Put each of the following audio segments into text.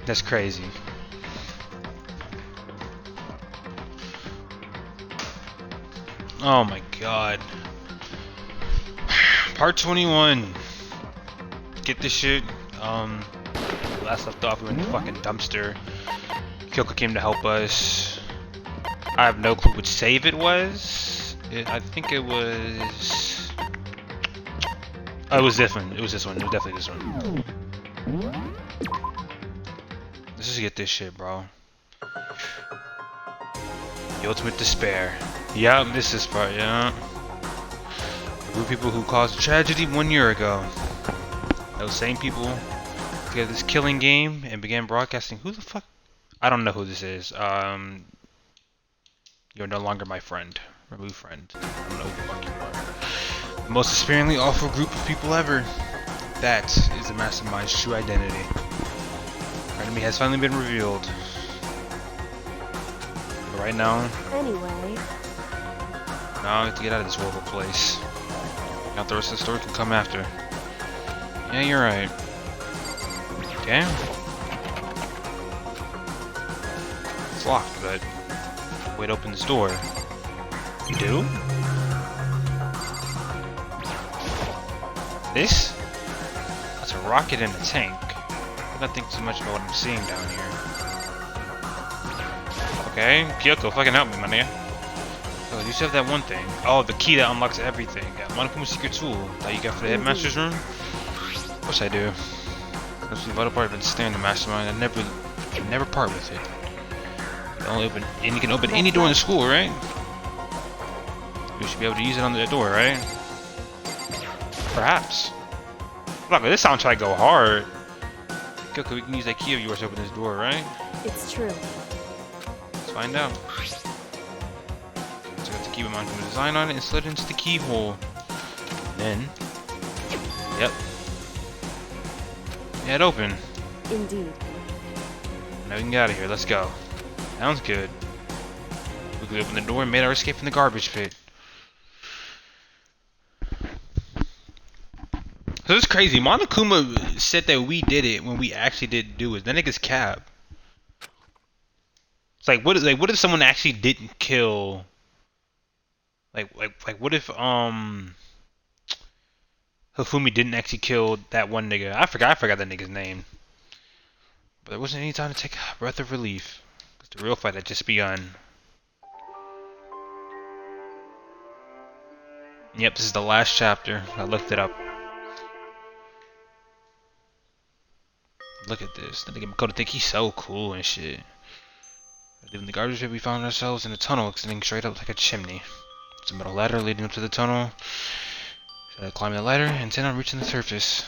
That's crazy. Oh my god. Part 21. Get this shit. Last left off, we went in the fucking dumpster. Kyoko came to help us. I have no clue which save it was. I think it was... Oh, it was this one. It was this one. It was definitely this one. Let's just get this shit, bro. The ultimate despair. Yeah, this is part, yeah. A group of people who caused tragedy 1 year ago. Those same people created this killing game and began broadcasting. Who the fuck? I don't know who this is. You're no longer my friend. Remove friend. I don't know who the fuck you are. The most despairingly awful group of people ever. That is the mastermind's true identity. Our enemy has finally been revealed. But right now... Anyway... Now I have to get out of this horrible place. Now the rest of the story can come after. Yeah, you're right. Okay. It's locked, but... Way to open this door. You do? This? That's a rocket in a tank. I don't think too much about what I'm seeing down here. Okay, Kyoko, fucking help me, my nigga. Oh, you still have that one thing. Oh, the key that unlocks everything. Monokuma's secret tool that you got for the headmaster's room? Of course I do. That's the vital part of the standard mastermind. I never part with it. You can open any door in the school, right? We should be able to use it on the door, right? Perhaps. Look, this sounds like go hard. Kyoko, we can use that key of yours to open this door, right? It's true. Let's find out. So I have to keep a Monokuma design on it and slid into the keyhole. Then, yep. Yeah, it open. Indeed. Now we can get out of here. Let's go. Sounds good. We could open the door and made our escape from the garbage pit. So it's crazy. Monokuma said that we did it when we actually didn't do it. That nigga's cap. It's like what if someone actually didn't kill? Like what if Hifumi didn't actually kill that one nigga? I forgot that nigga's name. But there wasn't any time to take a breath of relief. The real fight had just begun. Yep, this is the last chapter. I looked it up. Look at this. That nigga Makoto think he's so cool and shit. Leaving the garbage pit, we found ourselves in a tunnel extending straight up like a chimney. There's a metal ladder leading up to the tunnel. Should I climb the ladder and intend on reaching the surface?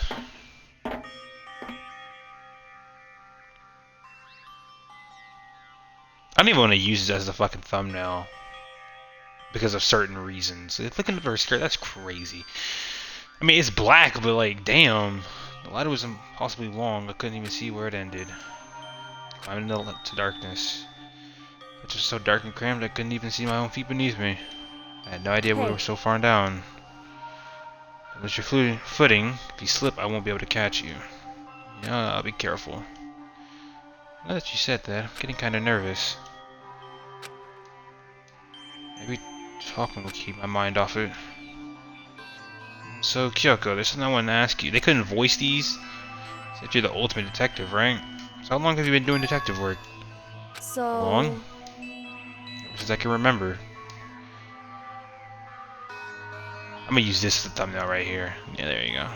I don't even want to use this as the fucking thumbnail because of certain reasons. Looking at her skirt, that's crazy. I mean, it's black, but like, damn. The ladder was impossibly long. I couldn't even see where it ended. Climbing into darkness. It was so dark and cramped, I couldn't even see my own feet beneath me. I had no idea we were so far down. Unless you're footing, if you slip, I won't be able to catch you. Yeah, I'll be careful. Now that you said that, I'm getting kind of nervous. Maybe talking will keep my mind off it. So, Kyoko, there's something I want to ask you. They couldn't voice these? Said you're the ultimate detective, right? So how long have you been doing detective work? So... Long? Ever since I can remember. I'm gonna use this as the thumbnail right here. Yeah, there you go.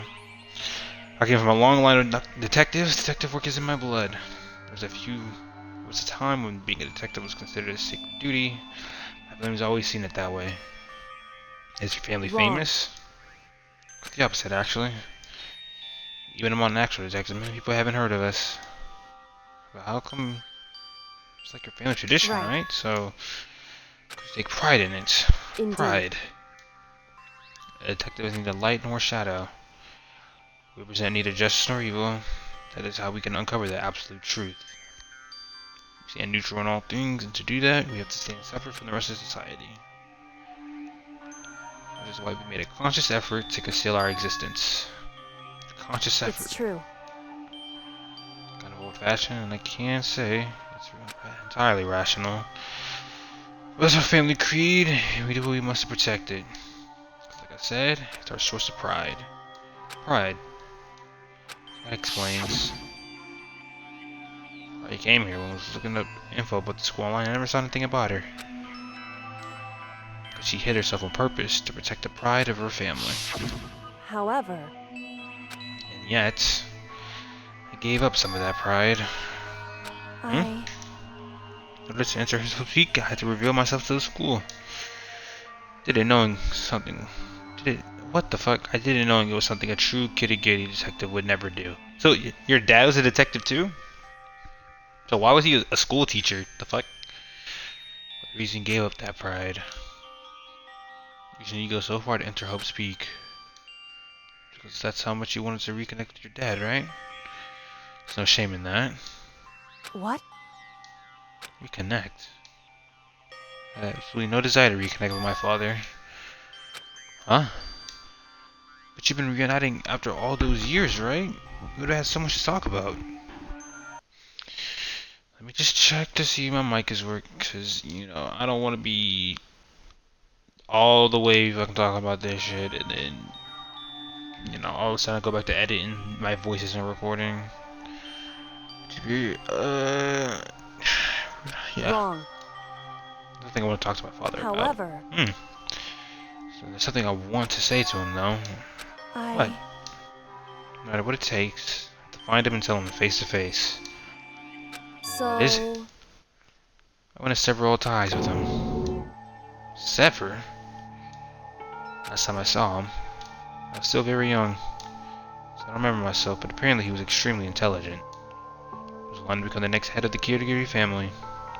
I came from a long line of detectives. Detective work is in my blood. There was a time when being a detective was considered a sacred duty. My family's always seen it that way. Is your family famous? The opposite, actually. Even among actual detectives, many people haven't heard of us. But how come? It's like your family tradition, right? So, take pride in it. Indeed. Pride. A detective is neither light nor shadow. We represent neither justice nor evil. That is how we can uncover the absolute truth. We stand neutral in all things, and to do that, we have to stand separate from the rest of society. Which is why we made a conscious effort to conceal our existence. A conscious effort. It's true. Kind of old fashion, and I can't say it's entirely rational. But it's our family creed, and we do what we must to protect it. Like I said, it's our source of pride. Pride. That explains why he came here. When I was looking up info about the school online, I never saw anything about her. But she hid herself on purpose to protect the pride of her family. However, And yet, I gave up some of that pride. I... In order to enter his boutique, I had to reveal myself to the school. Didn't knowing something. What the fuck? I didn't knowing it was something a true kitty detective would never do. So your dad was a detective too? So why was he a school teacher? The fuck? What reason he gave up that pride? Reason you go so far to enter Hope's Peak? Because that's how much you wanted to reconnect with your dad, right? There's no shame in that. What? Reconnect? I have absolutely no desire to reconnect with my father. Huh? But you've been reuniting after all those years, right? We would have had so much to talk about. Let me just check to see my mic is working, because, you know, I don't want to be all the way fucking talking about this shit, and then, you know, all of a sudden I go back to editing, my voice isn't recording. Yeah. Wrong. I think I want to talk to my father about. However, So there's something I want to say to him, though. What? No matter what it takes, I have to find him and tell him face to face. So... Is it? I want to sever all ties with him. Sever? Last time I saw him, I was still very young, so I don't remember myself, but apparently he was extremely intelligent. He was wanting to become the next head of the Gettibg family.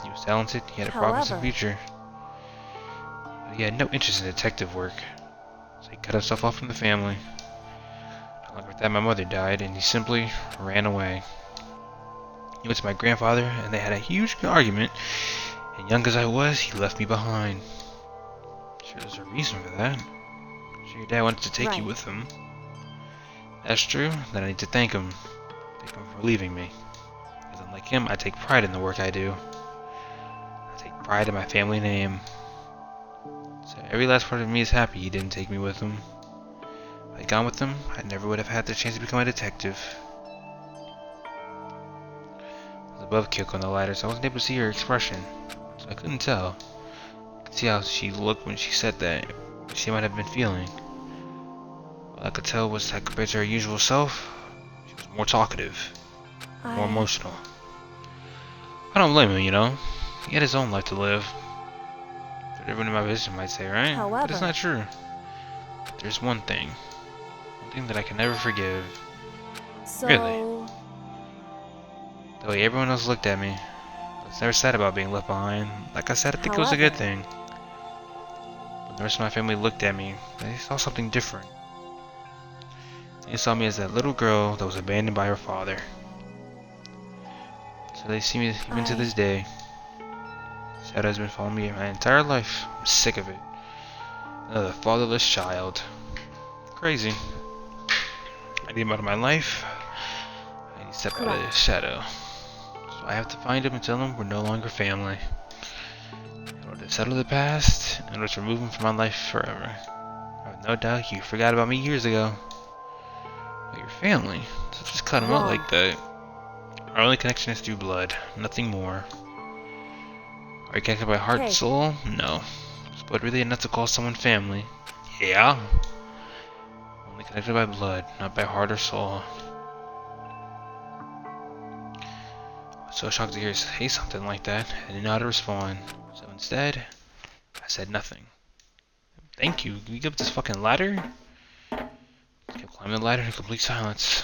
He was talented, he had a promising future. But he had no interest in detective work, so he cut himself off from the family. Along with that, my mother died, and he simply ran away. He went to my grandfather, and they had a huge argument, and young as I was, he left me behind. Sure, there's a reason for that. Sure, your dad wanted to take you with him. That's true, then I need to thank him. Thank him for leaving me. Because unlike him, I take pride in the work I do. I take pride in my family name. So every last part of me is happy he didn't take me with him. If I'd gone with him, I never would have had the chance to become a detective. I was above Kyoko on the ladder, so I wasn't able to see her expression. So I couldn't tell. I could see how she looked when she said that, what she might have been feeling. All I could tell was that compared to her usual self, she was more talkative, more emotional. I don't blame him, you know. He had his own life to live. That's what everyone in my position might say, right? However, but it's not true. There's one thing that I can never forgive. So... Really? The way everyone else looked at me. I was never sad about being left behind. Like I said, I think it was a good thing. When the rest of my family looked at me, they saw something different. They saw me as that little girl that was abandoned by her father. So they see me even to this day. Shadow has been following me my entire life. I'm sick of it. Another fatherless child. Crazy. I need him out of my life. I need to step out of this shadow. So I have to find him and tell him we're no longer family. In order to settle the past, in order to remove him from my life forever. I have no doubt you forgot about me years ago. But your family, so just cut him out like that. Our only connection is through blood, nothing more. Are you connected by heart and soul? No. Is blood really enough to call someone family? Yeah. Only connected by blood, not by heart or soul. I was so shocked to hear her say something like that. I didn't know how to respond. So instead, I said nothing. Thank you. Can we get up this fucking ladder? I kept climbing the ladder in complete silence.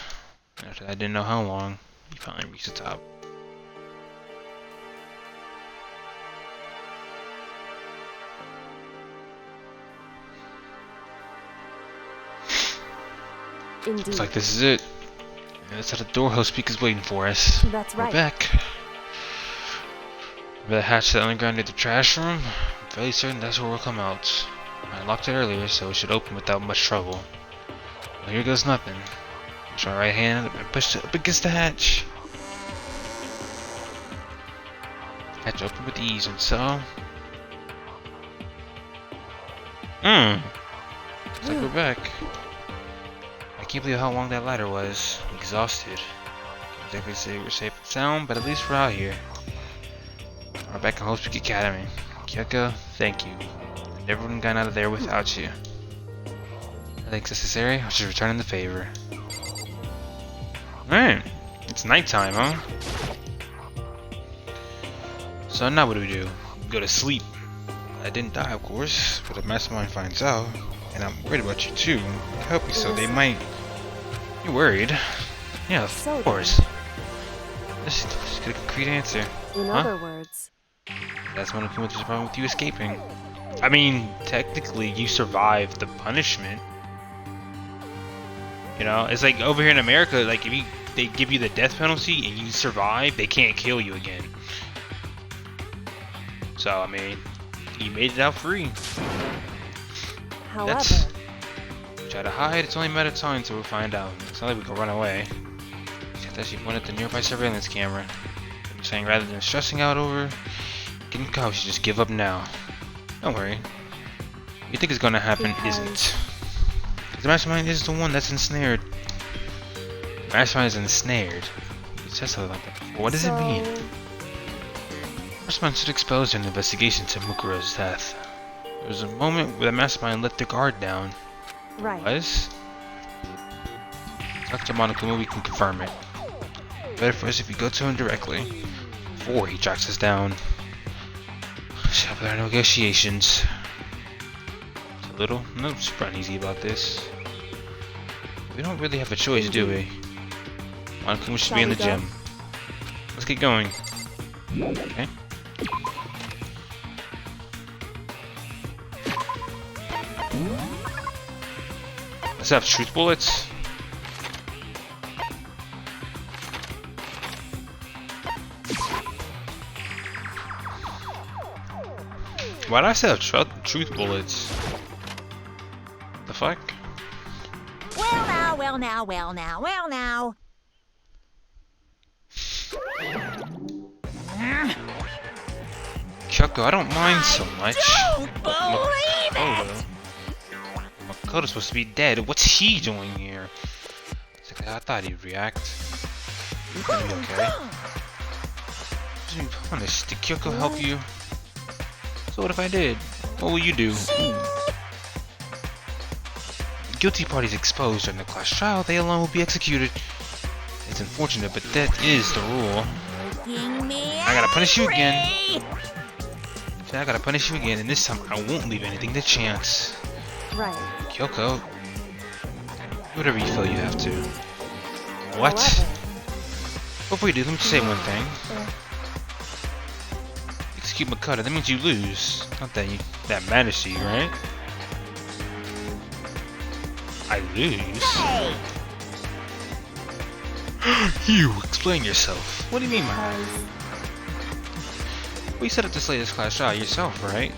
After that, I didn't know how long. We finally reached the top. Indeed. Looks like this is it. That's at the door. Hope's is waiting for us. That's right. We're back. Remember the hatch to the underground near the trash room? I'm fairly certain that's where we'll come out. I locked it earlier, so it should open without much trouble. Well, here goes nothing. Push my right hand and push it up against the hatch. Hatch open with ease, and so... Looks like we're back. I can't believe how long that ladder was. I'm exhausted. Can't exactly say we're safe and sound, but at least we're out here. We're back in Gettibg Academy. Kyoko, thank you. I never would have gotten out of there without you. I think it's necessary. I should return the favor. Alright. It's nighttime, huh? So now what do? We go to sleep. I didn't die, of course, but if Mastermind finds out, and I'm worried about you too, help me, so they might... You're worried? Yeah, of course. Just get a concrete answer. In other words, that's one of the problem with you escaping. I mean, technically, you survived the punishment. You know, it's like over here in America, like if they give you the death penalty and you survive, they can't kill you again. So I mean, you made it out free. however, Try to hide. It's only a matter of time until we find out. It's not like we can run away. Except as you point at the nearby surveillance camera. I'm saying rather than stressing out over getting caught, we should just give up now. Don't worry. What you think is gonna happen isn't. The Mastermind is the one that's ensnared. The Mastermind is ensnared. You said something like that before. What does it mean? The Mastermind should expose an investigation to Mukuro's death. There was a moment where the Mastermind let the guard down. right. Was? Talk to Monokuma, we can confirm it. Better for us if we go to him directly. Before he tracks us down. Shall we our negotiations? Little? No, it's pretty easy about this. We don't really have a choice, do we? Monokuma should be in the gym. Let's get going. Okay. Let's have truth bullets. Why'd I say have truth bullets? The fuck? Well now, well now, well now, well now. Kyoko, I don't mind so much. Don't believe it! Makoto's supposed to be dead. What's he doing here? It's like, I thought he'd react. You're gonna be okay. Just be honest. Did Kyoko help you? So what if I did? What will you do? The guilty parties exposed during the class trial, they alone will be executed. It's unfortunate, but that is the rule. I gotta punish you again. I gotta punish you again, and this time I won't leave anything to chance. Right. Kyoko, whatever you feel you have to. What? Before you do, let me just say one thing. Execute Makoto, that means you lose. Not that that matters to you, right? I lose? You, explain yourself. What do you mean by that? Well, you set up this latest class trial yourself, right?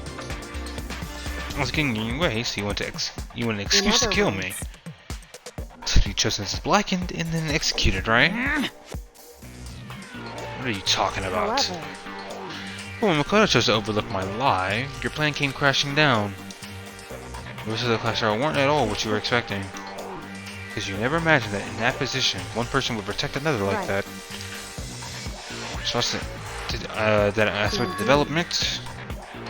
I was getting in your way, so you want an excuse to kill me. To be chosen as blackened and then executed, right? What are you talking about? Well, when Makoto chose to overlook my lie, your plan came crashing down. The rest of the class trial weren't at all what you were expecting. Because you never imagined that in that position, one person would protect another like that. Trust it. That aspect of development,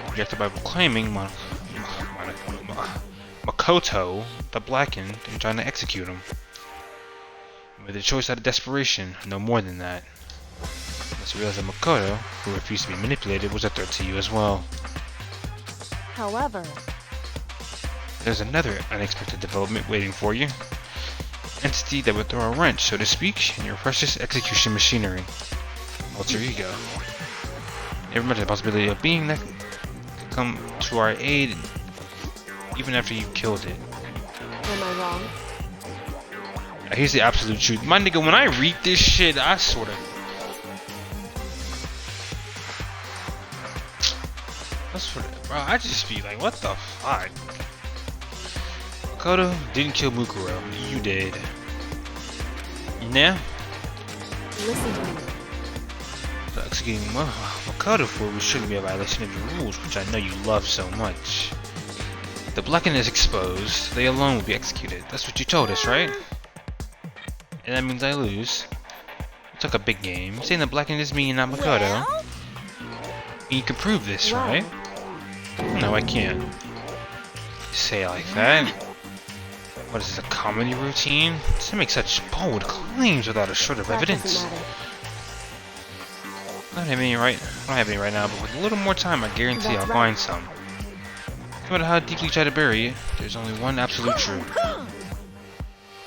rejected by proclaiming Makoto the Blackened and trying to execute him. You made the choice out of desperation, no more than that. Let's realize that Makoto, who refused to be manipulated, was a threat to you as well. However, there's another unexpected development waiting for you. Entity that would throw a wrench, so to speak, in your precious execution machinery. Alter ego. Never mind the possibility of being that could come to our aid even after you killed it. am I wrong? Here's the absolute truth. My nigga, when I read this shit, I sort of... Bro, I just be like, what the fuck? Makoto didn't kill Mukuro. You did. Listen Yeah? to me. executing Makoto for would surely be a violation of your rules, which I know you love so much. If the blackened is exposed, they alone will be executed. That's what you told us, right? And that means I lose. You took a big game. Saying the blackened is me and not Makoto. Well, You can prove this, right? No, I can't. You say it like that? What is this, a comedy routine? To make such bold claims without a shred of That evidence. doesn't matter. I don't have any right now, but with a little more time, I guarantee That's I'll right. find some. No matter how deeply you try to bury it, there's only one absolute truth.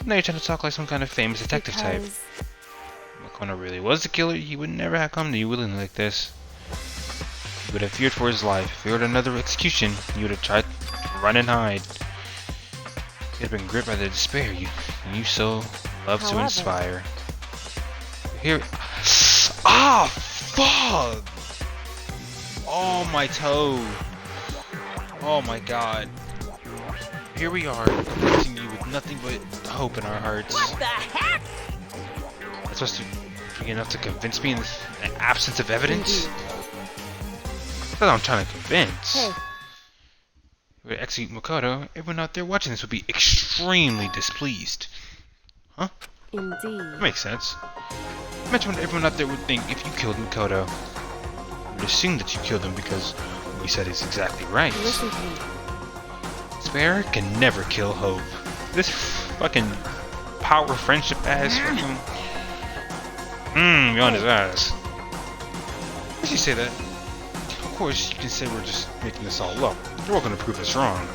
Now you're trying to talk like some kind of famous detective type. Because If Makoto really was the killer, he would never have come to you willingly like this. He would have feared for his life. If he heard another execution, he would have tried to run and hide. He had been gripped by the despair you so love to However. inspire. Here. Ah, fuck! Oh, my toe. Oh my god. Here we are, confronting you with nothing but hope in our hearts. what the heck? That's supposed to be enough to convince me in the absence of evidence? Indeed. That's what I'm trying to convince. Hey, If we execute Makoto, everyone out there watching this would be extremely displeased. Huh? indeed. That makes sense. Imagine what everyone out there would think if you killed Makoto. You would assume that you killed him because what we said is exactly right. Listen to me. Despair can never kill hope. This fucking power friendship ass fucking on his ass. Why did you say that? Of course you can say we're just making this all up. You're all gonna prove us wrong.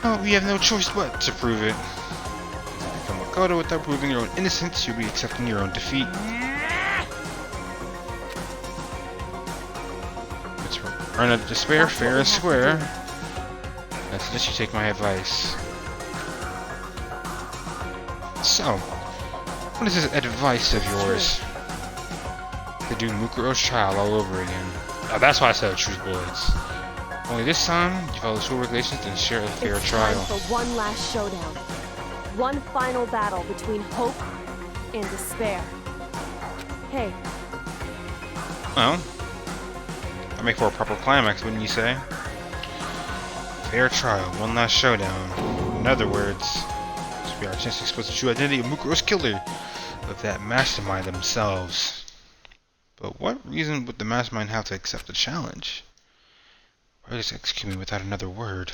Oh, we have no choice but to prove it. If you become Makoto without proving your own innocence, you'll be accepting your own defeat. Let's earn up despair That's what fair we and have to square. do. I suggest you take my advice. So, what is this advice of yours? To do Mukuro's trial all over again. Oh, that's why I said truth bullets. Only this time, you follow school regulations and share a fair It's trial. time for one last showdown. One final battle between hope and despair. Hey, Well, I make for a proper climax, wouldn't you say? Fair trial, one last showdown. In other words, this will be our chance to expose the true identity of Mukuro's killer, of that mastermind themselves. But what reason would the mastermind have to accept the challenge? Why just execute me without another word?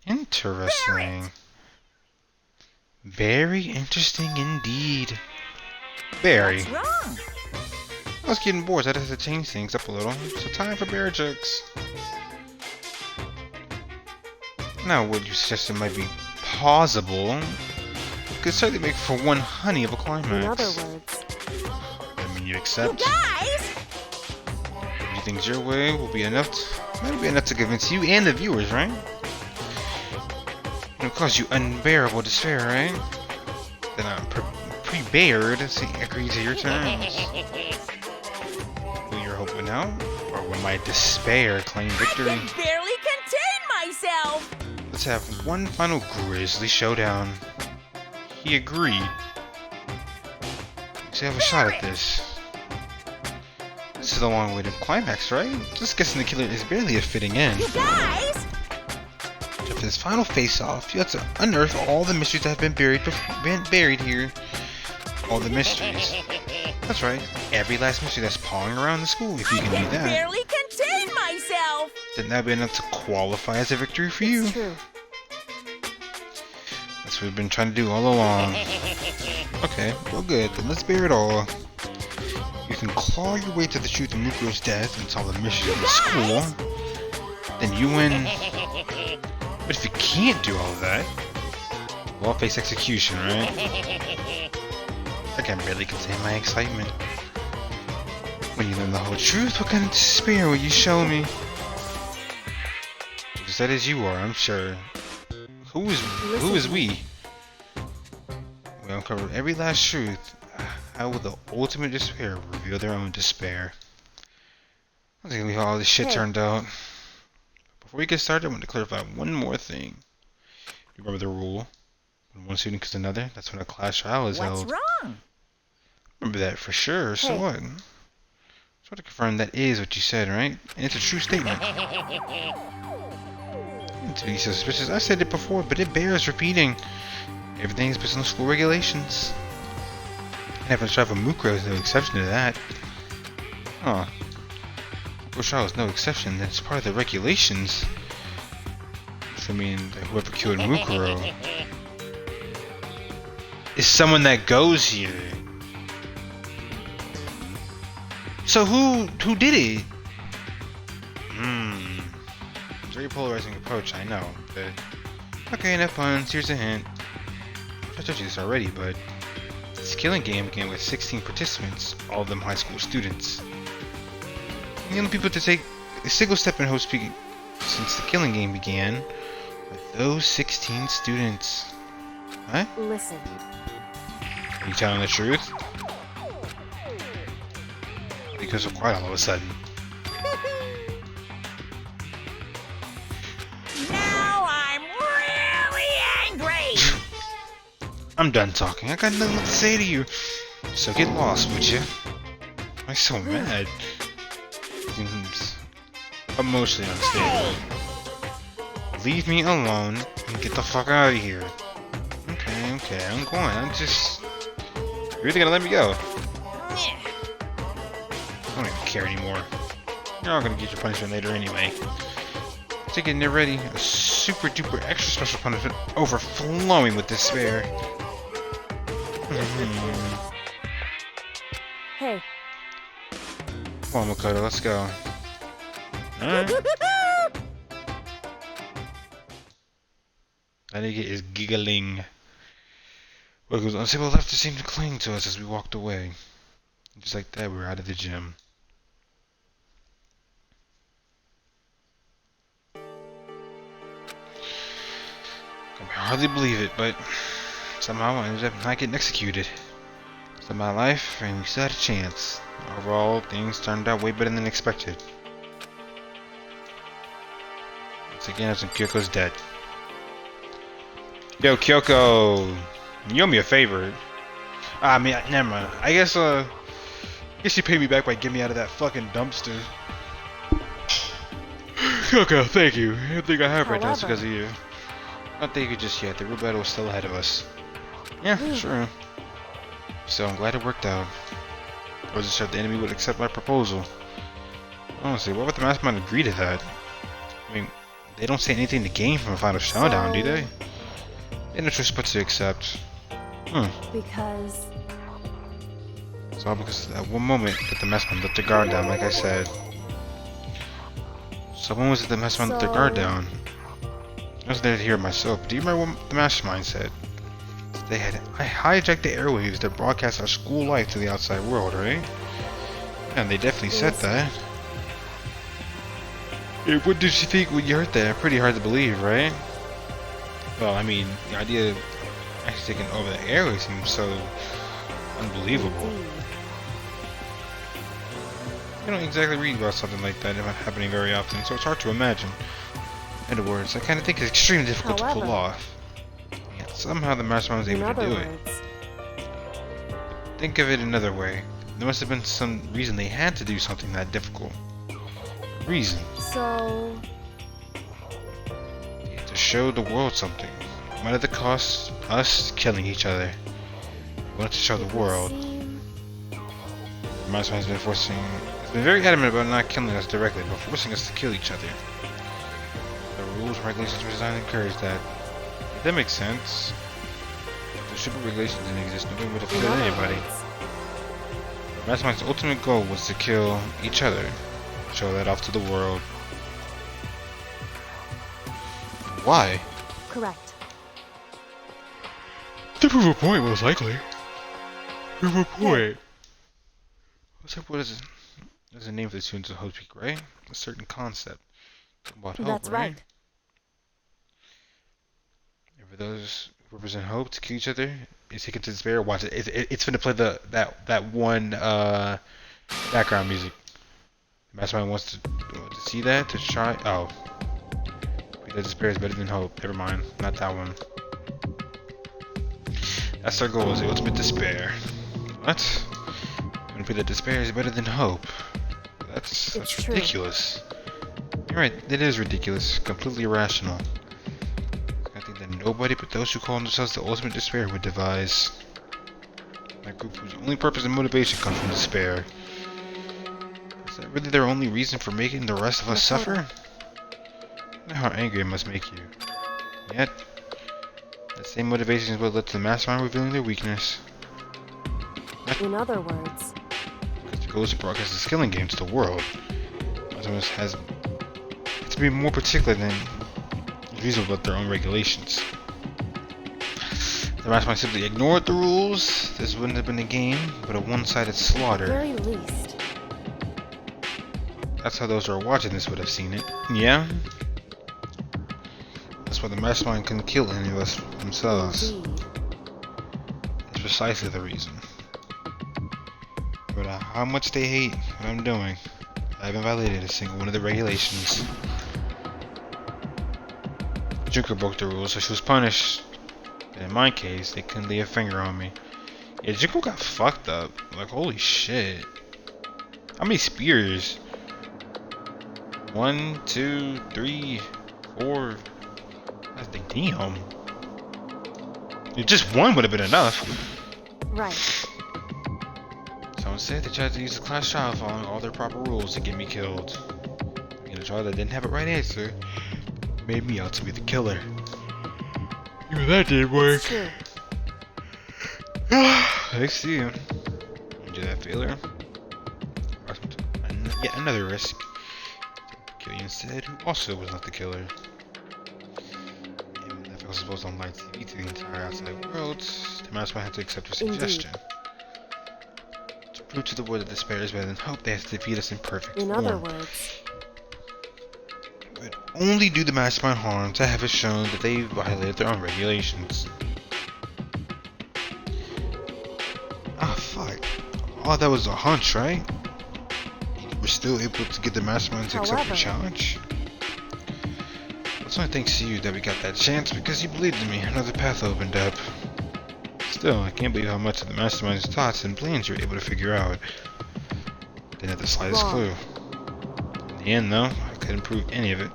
Interesting. Very interesting indeed. Very. What's wrong? I was getting bored, so I had to change things up a little. So time for bear jokes. Now, what you suggested might be plausible. Could certainly make for one honey of a climax. in other words, I mean, you You accept? guys? You think your way will be enough? Might be enough to convince you and the viewers, right? It'll cause you unbearable despair, right? Then I'm pre-bared to agree to your terms. Will your hope win out, or will my despair claim victory? I can barely contain myself. Let's have one final grisly showdown. He agreed. Let's have a shot at this. This is a long-awaited climax, right? Just guessing the killer is barely a fitting end. You guys? After this final face-off, you have to unearth all the mysteries that have been buried here. All the mysteries. That's right. Every last mystery that's pawing around the school. If you I can can do that, barely contain myself. then that'll be enough to qualify as a victory for you. it's true. That's what we've been trying to do all along. Okay, well good, then let's bear it all. You can claw your way to the truth of Mukuro's death and solve the mysteries of the school. Then you win. But if you can't do all of that, we'll all face execution, right? I can barely contain my excitement. When you learn the whole truth, what kind of despair will you show me? As sad as you are, I'm sure. Who is we? We uncovered every last truth. How will the ultimate despair reveal their own despair? I think how all this shit Hey. turned out. Before we get started, I want to clarify one more thing. You remember the rule? When one student kills another, that's when a class trial is What's held. wrong? Remember that for sure. So Hey. what? So to confirm that is what you said, right? And it's a true statement. And to be suspicious, I said it before, but it bears repeating. Everything is based on school regulations. And having to strive for Mukro is no exception to that. Huh. Trial is no exception. That's part of the regulations. Which I mean that whoever killed Mukuro is someone that goes here. So who did it? Very polarizing approach, I know, but okay, enough puns. Here's a hint. I told you this already, but this killing game began with 16 participants, all of them high school students. And the only people to take a single step in host speaking since the killing game began were those 16 students. Huh? Listen. Are you telling the truth? Because so quiet all of a sudden. Now I'm really angry. I'm done talking. I got nothing to say to you. So get lost, would you? I'm so mad. Seems emotionally unstable. Leave me alone and get the fuck out of here. Okay, I'm going. I'm just... You're really gonna let me go? I don't even care anymore. You're all gonna get your punishment later anyway. So getting it ready. A super duper extra special punishment overflowing with despair. Hey. Come on, Makoto, let's go. Alright. That nigga is giggling. What goes unstable left to seem to cling to us as we walked away. Just like that, we were out of the gym. I can hardly believe it, but somehow I ended up not getting executed. It's my life, and we still had a chance. Overall, things turned out way better than expected. Once again, as in Kyoko's dead. Yo, Kyoko, you owe me a favor. I mean, never mind. I guess you paid me back by getting me out of that fucking dumpster. Kyoko, thank you. Everything I have right now is because of you. Not thank you just yet. The real battle is still ahead of us. Yeah, sure. So I'm glad it worked out. I wasn't sure if the enemy would accept my proposal. Honestly, why would the mastermind agree to that? I mean, they don't say anything to gain from a final showdown, do they? They have no choice but to accept. Because... It's all because of that one moment that the mastermind let their guard down, like I said. So when was it the mastermind let their guard down? I was there to hear it myself, but do you remember what the mastermind said? They had hijacked the airwaves that broadcast our school life to the outside world, right? And they definitely said that. Hey, what did you think when you heard that? Pretty hard to believe, right? Well, I mean, the idea of actually taking over the airwaves seems so unbelievable. You don't exactly read about something like that happening very often, so it's hard to imagine. In other words, I kind of think it's extremely difficult to pull off. Yet somehow the mastermind was able to do it. Think of it another way. There must have been some reason they had to do something that difficult. Reason. So... They had to show the world something. No matter the cost, us killing each other. They wanted to show the world. The mastermind has been very adamant about not killing us directly, but forcing us to kill each other. The rules and regulations were designed to encourage that. If that makes sense. If the stupid regulations didn't exist, nobody would have killed anybody. The mastermind's ultimate goal was to kill each other. Show that off to the world. Why? Correct. To prove a point, most likely. Prove a point. What's up? What is it? There's a name for the students of Hope Peak, right? A certain concept. About hope, That's right. And for those who represent hope to kill each other, it's taken to despair. Watch it. It's gonna play that one background music. The mastermind wants to see that to try. Oh, because despair is better than hope. Never mind, not that one. That's our goal, is the ultimate despair. What? I'm gonna put that despair is better than hope. That's True. ridiculous. You're right, it is ridiculous. Completely irrational. I think that nobody but those who call themselves the ultimate despair would devise. A group whose only purpose and motivation comes from despair. Is that really their only reason for making the rest of us suffer? I know how angry it must make you. Yet, that same motivation is what led to the mastermind revealing their weakness. In other words, Because the goal is to broadcast the skilling game to the world. Mastermind has to be more particular than is reasonable about their own regulations. If the mastermind simply ignored the rules, this wouldn't have been a game, but a one-sided at the slaughter. very least. That's how those who are watching this would have seen it. Yeah? That's why the mastermind couldn't kill any of us themselves. Indeed. It's precisely the reason. But how much they hate what I'm doing, I haven't violated a single one of the regulations. Junker broke the rules, so she was punished. But in my case, they couldn't lay a finger on me. Yeah, Junko got fucked up. Like, holy shit. How many spears? 1, 2, 3, 4. That's the damn. Just one would have been enough. Right. Someone said they tried to use the class trial following all their proper rules to get me killed. In a trial that didn't have a right answer, made me out to be the killer. Even that didn't work. True. Thanks to you. Into that failure. Yet another risk. Kill you instead, who also was not the killer. Even if I was supposed on live TV to the entire outside world, the mastermind had to accept her suggestion. To prove to the world that despair is better than hope, they have to defeat us in perfect In form. other words, It would only do the mastermind harm to have it shown that they violated their own regulations. Ah, fuck. Oh, that was a hunch, right? You were still able to get the mastermind to accept your However- challenge? It's only thanks to you that we got that chance because you believed in me. Another path opened up. Still, I can't believe how much of the mastermind's thoughts and plans you were able to figure out. Didn't have the slightest Wrong. clue. In the end, though, I couldn't prove any of it.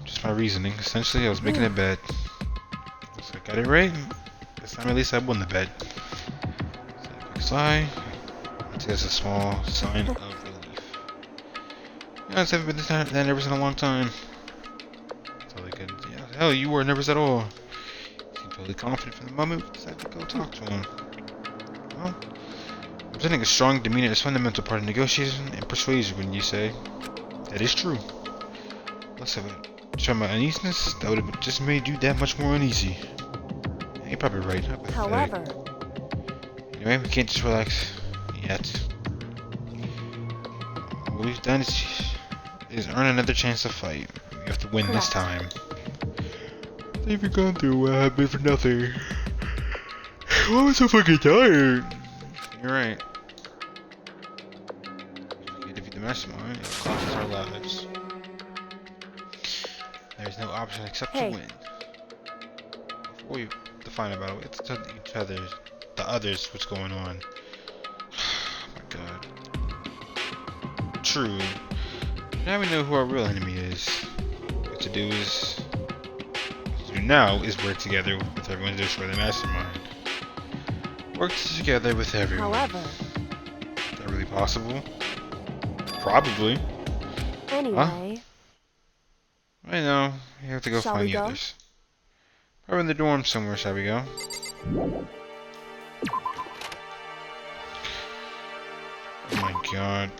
Just my reasoning. Essentially, I was making a bet. So I got it right. This time, at least, I won the bet. So a quick sigh. I take this a small sign of relief. Yeah, it's never been that nervous in a long time. Totally good. Yeah, hell, you were nervous at all. You seemed totally confident from the moment we decided to go talk to him. Well, presenting a strong demeanor is a fundamental part of negotiation and persuasion, wouldn't you say? That is true. Let's have a show my uneasiness. That would have just made you that much more uneasy. Yeah, you're probably right. How pathetic. however, Anyway, we can't just relax yet. What we've done is earn another chance to fight. We have to win this time. They've been gone through what happened for nothing. Why am I so fucking tired? You're right. If we defeat the mastermind, it costs us our lives. There's no option except Hey. to win. Before you define a battle, it's tell each other, the others, what's going on. Oh my god. True. Now we know who our real enemy is. What to do now is work together with everyone to destroy the mastermind. Work together with everyone. however, Is that really possible? Probably. anyway, I know. You have to go Shall find we the go? others. Probably in the dorm somewhere, shall we go? Oh my god.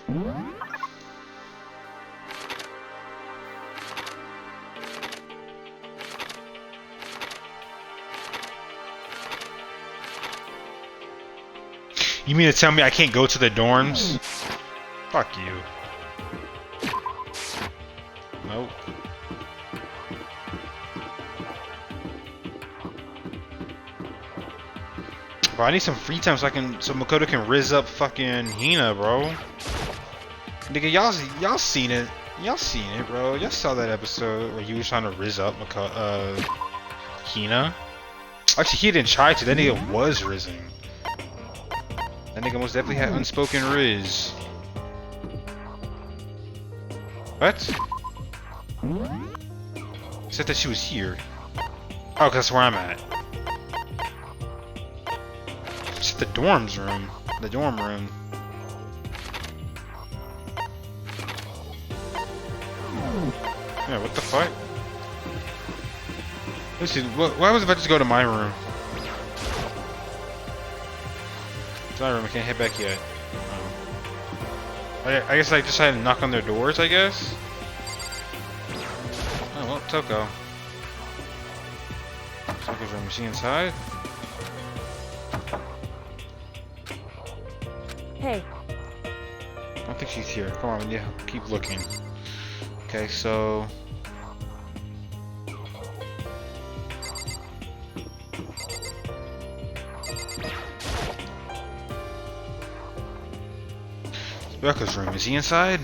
You mean to tell me I can't go to the dorms? Fuck you. Nope. Bro, I need some free time so Makoto can rizz up fucking Hina, bro. Nigga, y'all seen it. Y'all seen it, bro. Y'all saw that episode where he was trying to rizz up Hina. Actually, he didn't try to. That nigga was risen. That nigga most definitely had unspoken riz. What? Said that she was here. Oh, 'cause that's where I'm at. It's the dorms room. The dorm room. Yeah, what the fuck? Listen, why was I about to go to my room? It's my room, I can't head back yet. I guess I decided to knock on their doors, I guess? Oh, well, Toko. Toko's room, is she inside? Hey, I don't think she's here. Come on, yeah, keep looking. Okay, so... Rebecca's room, is he inside?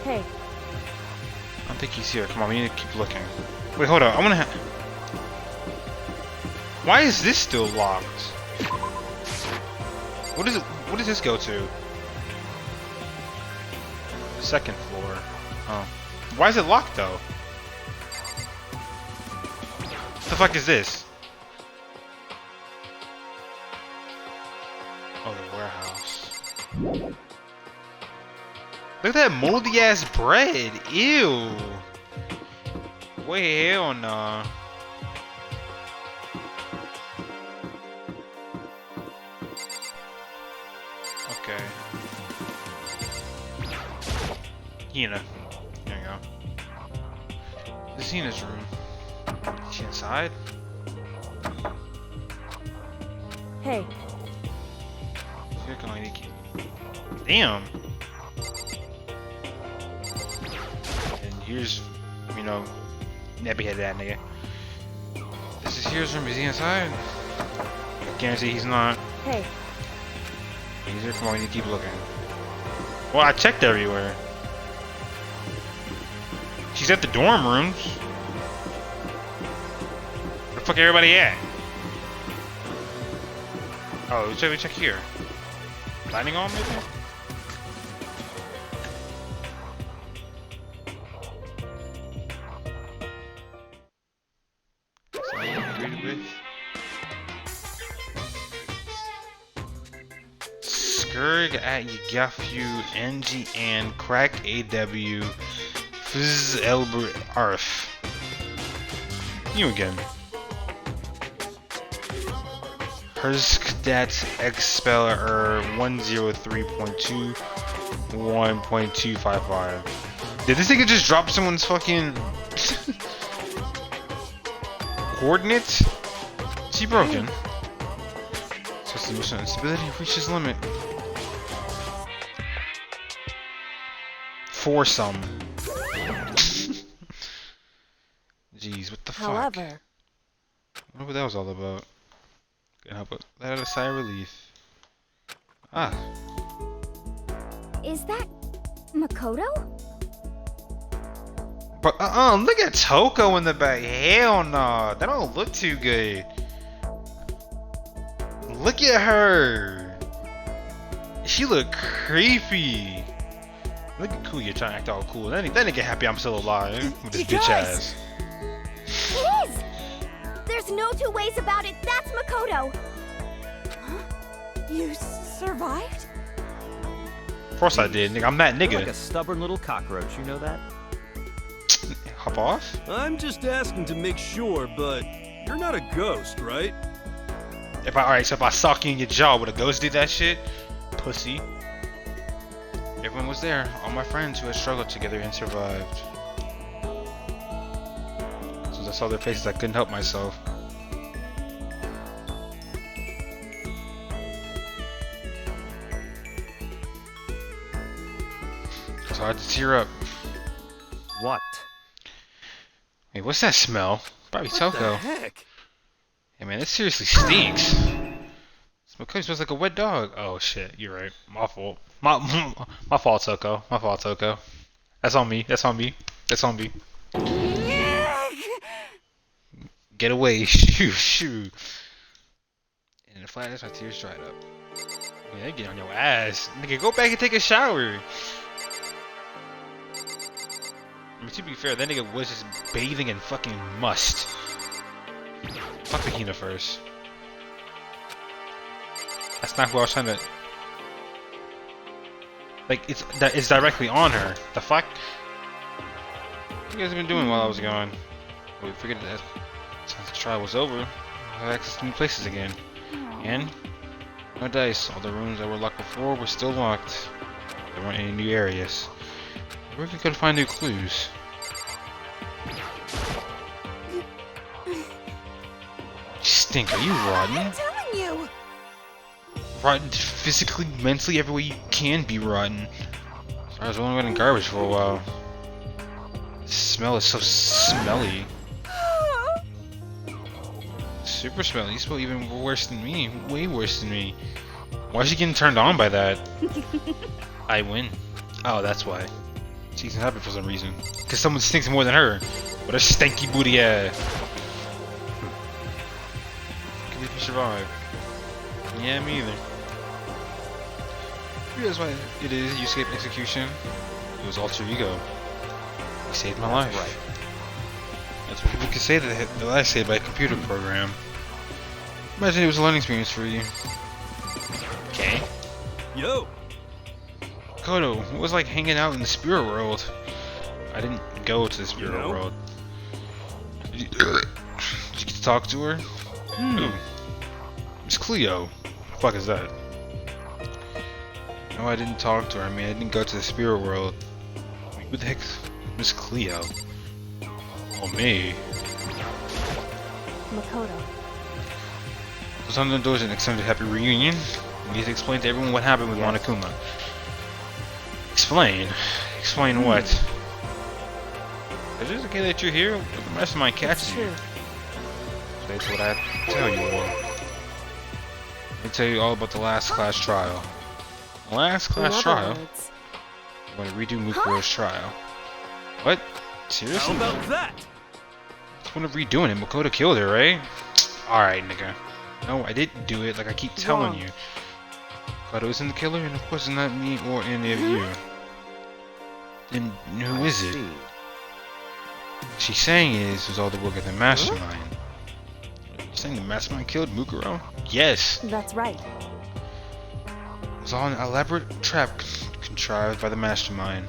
hey, I don't think he's here. Come on, we need to keep looking. Wait, hold on. I wanna Why is this still locked? What is it? What does this go to? Second floor. Oh. Why is it locked though? What the fuck is this? Oh, the warehouse. Look at that moldy ass bread. Ew. Way hell nah. Okay. Hina. There you go. This is Hina's room. Is she inside? hey, Here can I Damn. And here's, you know, nappy headed that nigga. This is Hina's room. Is he inside? I guarantee he's not. hey, He's here. Come on, we need to keep looking. Well, I checked everywhere. She's at the dorm rooms. Where the fuck everybody at? Oh, let me check here. Dining hall, maybe? Skurg at Ygafu, NG and Crack AW, Fizz Elbert Arf. You again. Herstats Expeller 103.2 1.255. Did this nigga just drop someone's fucking coordinates? Is he broken? System mission instability reaches limit. Foursome. Jeez, what the fuck? however, I wonder what that was all about. Can help with that a sigh of relief. Ah. Is that Makoto? But look at Toko in the back. Hell no, that don't look too good. Look at her. She look creepy. Look at Kuya trying to act all cool. That nigga happy I'm still alive with his bitch ass. It is! There's no two ways about it. That's Makoto. Huh? You survived? Of course I did, nigga. I'm that You're nigga. like a stubborn little cockroach, you know that? Hop off? I'm just asking to make sure, but you're not a ghost, right? Alright, so if I sock you in your jaw, would a ghost do that shit? Pussy. Everyone was there. All my friends who had struggled together and survived. So I saw their faces, I couldn't help myself. So I had to tear up. What? Wait, what's that smell? Probably What Toko. the heck? Hey man, it seriously stinks. Smells like a wet dog. Oh shit, you're right. My fault. My fault, Toko. My fault, Toko. That's on me. That's on me. That's on me. Yeah! Get away. Shoo. And the flash, my tears dried up. Man, they get on your ass. Nigga, go back and take a shower. I mean, to be fair, that nigga was just bathing in fucking must. Fuck the Hina first. That's not who I was trying to... Like, it's directly on her. The fuck? What you guys have been doing while I was gone? We figured that since the trial was over, I have access to new places again. And no dice. All the rooms that were locked before were still locked. There weren't any new areas. Where we could find new clues. Stink, are you rotten? I'm telling you. Rotten physically, mentally, every way you can be rotten. So I was only running garbage for a while. The smell is so smelly. Super smelly. You smell even worse than me. Way worse than me. Why is she getting turned on by that? I win. Oh, that's why. She's happy for some reason. Because someone stinks more than her. What a stinky booty ass. Can you survive? Yeah, me either. Here's why it is you escaped execution. It was alter ego. You saved my life. Right. That's what people can say that I saved by a computer program. Imagine it was a learning experience for you. Okay. Yo. Kodo, it was like hanging out in the spirit world. I didn't go to the spirit world. Did you get to talk to her? Who? Miss Cleo. The fuck is that? No, I didn't talk to her. I mean, I didn't go to the spirit world. Who the heck's Miss Cleo? Oh, me. Makoto. So some of the doors and extended happy reunion. We need to explain to everyone what happened with Monokuma. Explain? Explain what? Is it okay that you're here? The mastermind catches you. True. That's what I have to tell you all. Let me tell you all about the last class trial. The last In class other trial? words, I'm going to redo Mukuro's trial. What? Seriously? How about that? I want to redoing it. Makoto killed her, right? Alright, nigga. No, I didn't do it like I keep telling Wrong. you. Makoto isn't the killer, and of course it's not me or any of you. Then who is it? See. What she's saying is, it was all the work of the mastermind. You're saying the mastermind killed Mukuro? Yes! that's right. It was all an elaborate trap contrived by the mastermind.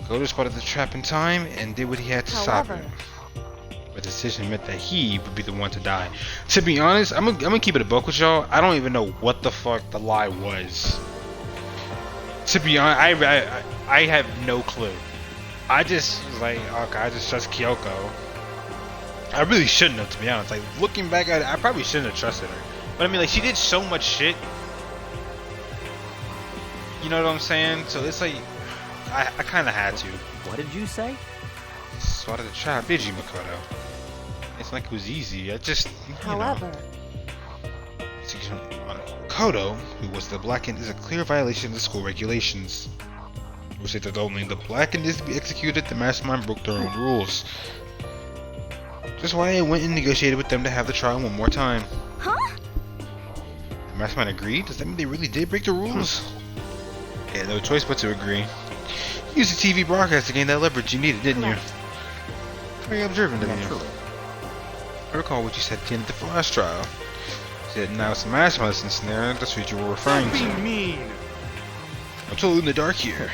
Makoto spotted the trap in time and did what he had to stop However. it. But the decision meant that he would be the one to die. To be honest, I'm gonna keep it a buck with y'all. I don't even know what the fuck the lie was. To be honest, I have no clue. I just was like, okay, I just trust Kyoko. I really shouldn't have, to be honest. Like, looking back at it, I probably shouldn't have trusted her. But I mean, like, she did so much shit. You know what I'm saying? So it's like, I kind of had to. What did you say? Spotted the trap, did you, Makoto? It's like it was easy. I just, However, Makoto, who was the blackened, is a clear violation of the school regulations. Which said that only the blackened is to be executed. The mastermind broke their own rules. That's why I went and negotiated with them to have the trial one more time. Huh? The mastermind agreed? Does that mean they really did break the rules? Yeah, no choice but to agree. You used the TV broadcast to gain that leverage you needed, didn't you? correct. Very observant of you. Naturally. I recall what you said at the end of the last trial. You said now it's the mastermind that's ensnared. That's what you were referring Be to. mean. I'm totally in the dark here.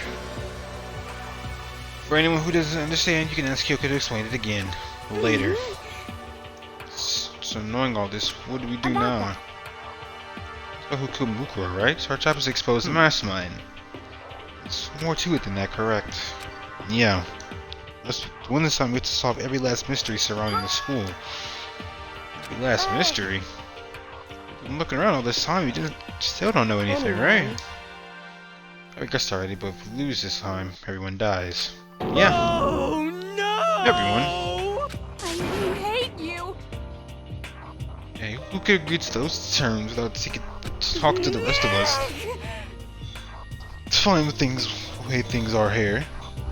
For anyone who doesn't understand, you can ask Kyoko to explain it again later. So knowing all this, what do we do now? So who killed Mukuro, right? So our job is to expose the mastermind. There's more to it than that, correct? Yeah. Let's win this time. We have to solve every last mystery surrounding the school. Every last mystery. We've been looking around all this time. We just still don't know anything, Anyway. right? I guessed already, but if we lose this time, everyone dies. Yeah, Oh no! everyone. I hate you. Hey, who could agree to those terms without talking to the rest of us? It's fine with things the way things are here.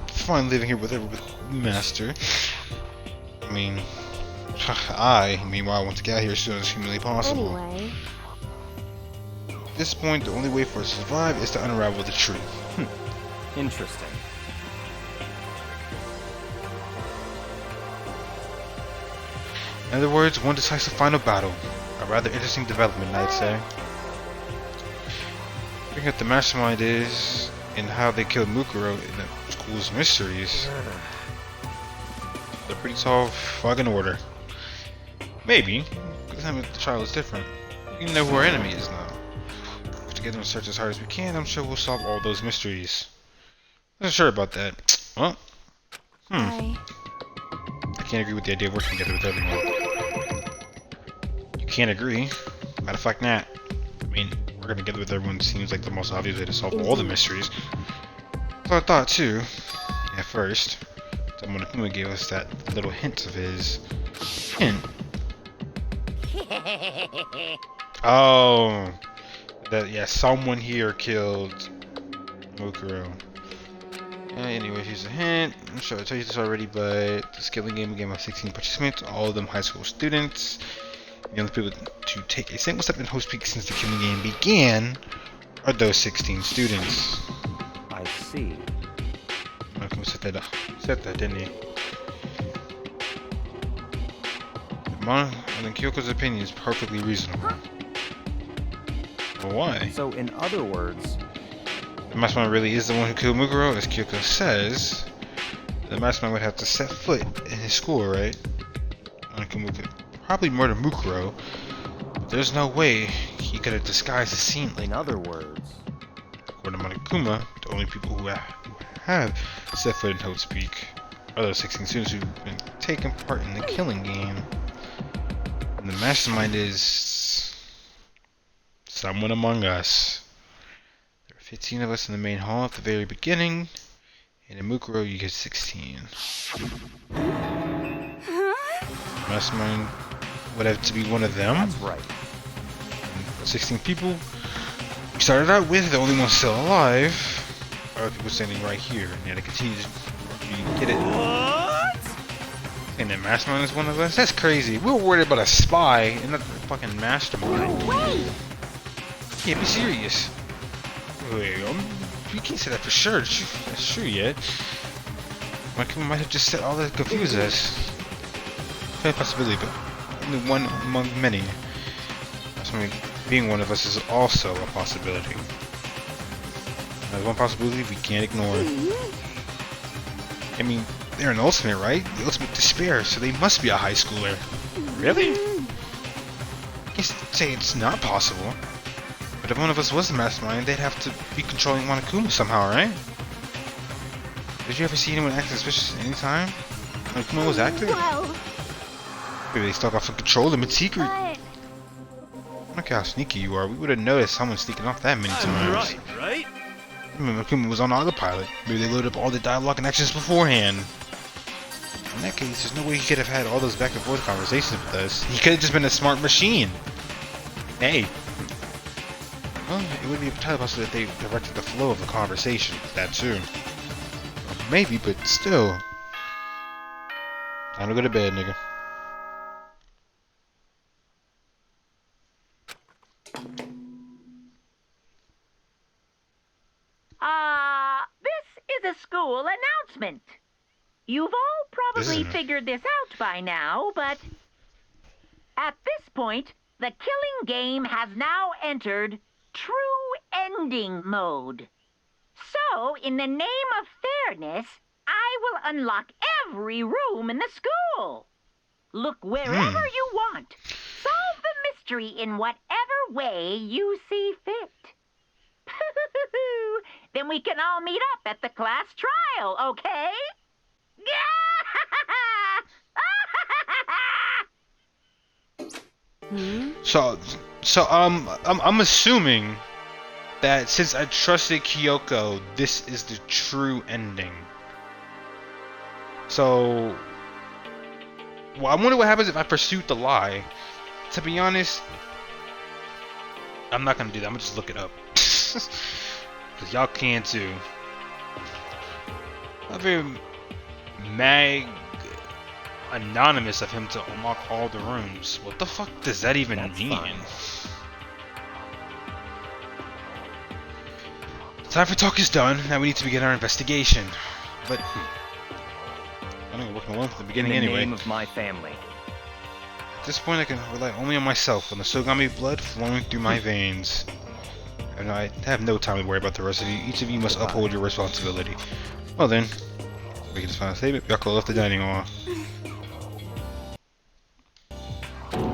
It's fine living here with Master. I mean, I, meanwhile, want to get out here as soon as humanly possible. Anyway, At this point, the only way for us to survive is to unravel the truth. Interesting. In other words, one decisive final battle. A rather interesting development, I'd say. Looking at the mastermind is and how they killed Mukuro in the school's mysteries. They're pretty tall fucking order. Maybe. This time the trial is different. We know who our enemy is now. Work together and search as hard as we can. I'm sure we'll solve all those mysteries. I'm not sure about that. Well, I can't agree with the idea of working together with everyone. You can't agree? Matter of fact, not. I mean, working together with everyone seems like the most obvious way to solve all the mysteries. So I thought too, at first. Someone who gave us that little hint of his hint. Oh, that yeah, someone here killed Mukuro. Anyway, here's a hint. I'm sure I told you this already, but the skilling game of 16 participants, all of them high school students. The only people to take a single step in host peak since the killing game began are those 16 students. I see. Okay, set that, didn't he? And then Kyoko's opinion is perfectly reasonable. Well, why? So, in other words, The mastermind really is the one who killed Mukuro, as Kyoko says. The mastermind would have to set foot in his school, right? Probably murder Mukuro. But there's no way he could have disguised the scene like in other words, according to Monokuma, the only people who have set foot in Hope's Peak are those 16 students who've been taking part in the killing game. And the mastermind is someone among us. There are 15 of us in the main hall at the very beginning, and in Mukuro you get 16. Mastermind would have to be one of them. that's right. 16 people we started out with, the only ones still alive are the people standing right here. And yeah, they continue to get it. What? And the mastermind is one of us? That's crazy. We were worried about a spy and not the fucking mastermind. Wait! Can't be serious. Wait, we can't say that for sure. That's true yet. Monokuma might have just said all that to confuse us. Fair possibility, but only one among many. Mastermind being one of us is also a possibility. There's one possibility we can't ignore. I mean, they're an ultimate, right? The ultimate despair, so they must be a high schooler. Really? I can't say it's not possible. But if one of us was the mastermind, they'd have to be controlling Monokuma somehow, right? Did you ever see anyone act suspicious at any time? Monokuma was active? Well, Maybe they stuck off and controlled him in secret. but Look how sneaky you are. We would have noticed someone sneaking off that many times. right? Monokuma was on autopilot. Maybe they loaded up all the dialogue and actions beforehand. In that case, there's no way he could have had all those back and forth conversations with us. He could have just been a smart machine. Hey. Well, it would be entirely possible that they directed the flow of the conversation. That too. Well, maybe, but still. Time to go to bed, nigga. This is a school announcement. You've all probably Isn't it? figured this out by now, but at this point, the killing game has now entered true ending mode. So, in the name of fairness, I will unlock every room in the school. Look wherever you want. Solve the mystery in whatever way you see fit. Then we can all meet up at the class trial, okay? I'm assuming that since I trusted Kyoko, this is the true ending. So, well, I wonder what happens if I pursue the lie. To be honest, I'm not gonna do that. I'm gonna just look it up. Cause y'all can too. Not very anonymous of him to unlock all the rooms. What the fuck does that even That's mean? fine. Time for talk is done. Now we need to begin our investigation. But I'm gonna work alone from the beginning In the anyway. name of my family. At this point, I can rely only on myself, on the Sogami blood flowing through my veins. And I have no time to worry about the rest of you. Each of you must uphold your responsibility. Well then, we can just find a statement. Yako left the dining hall.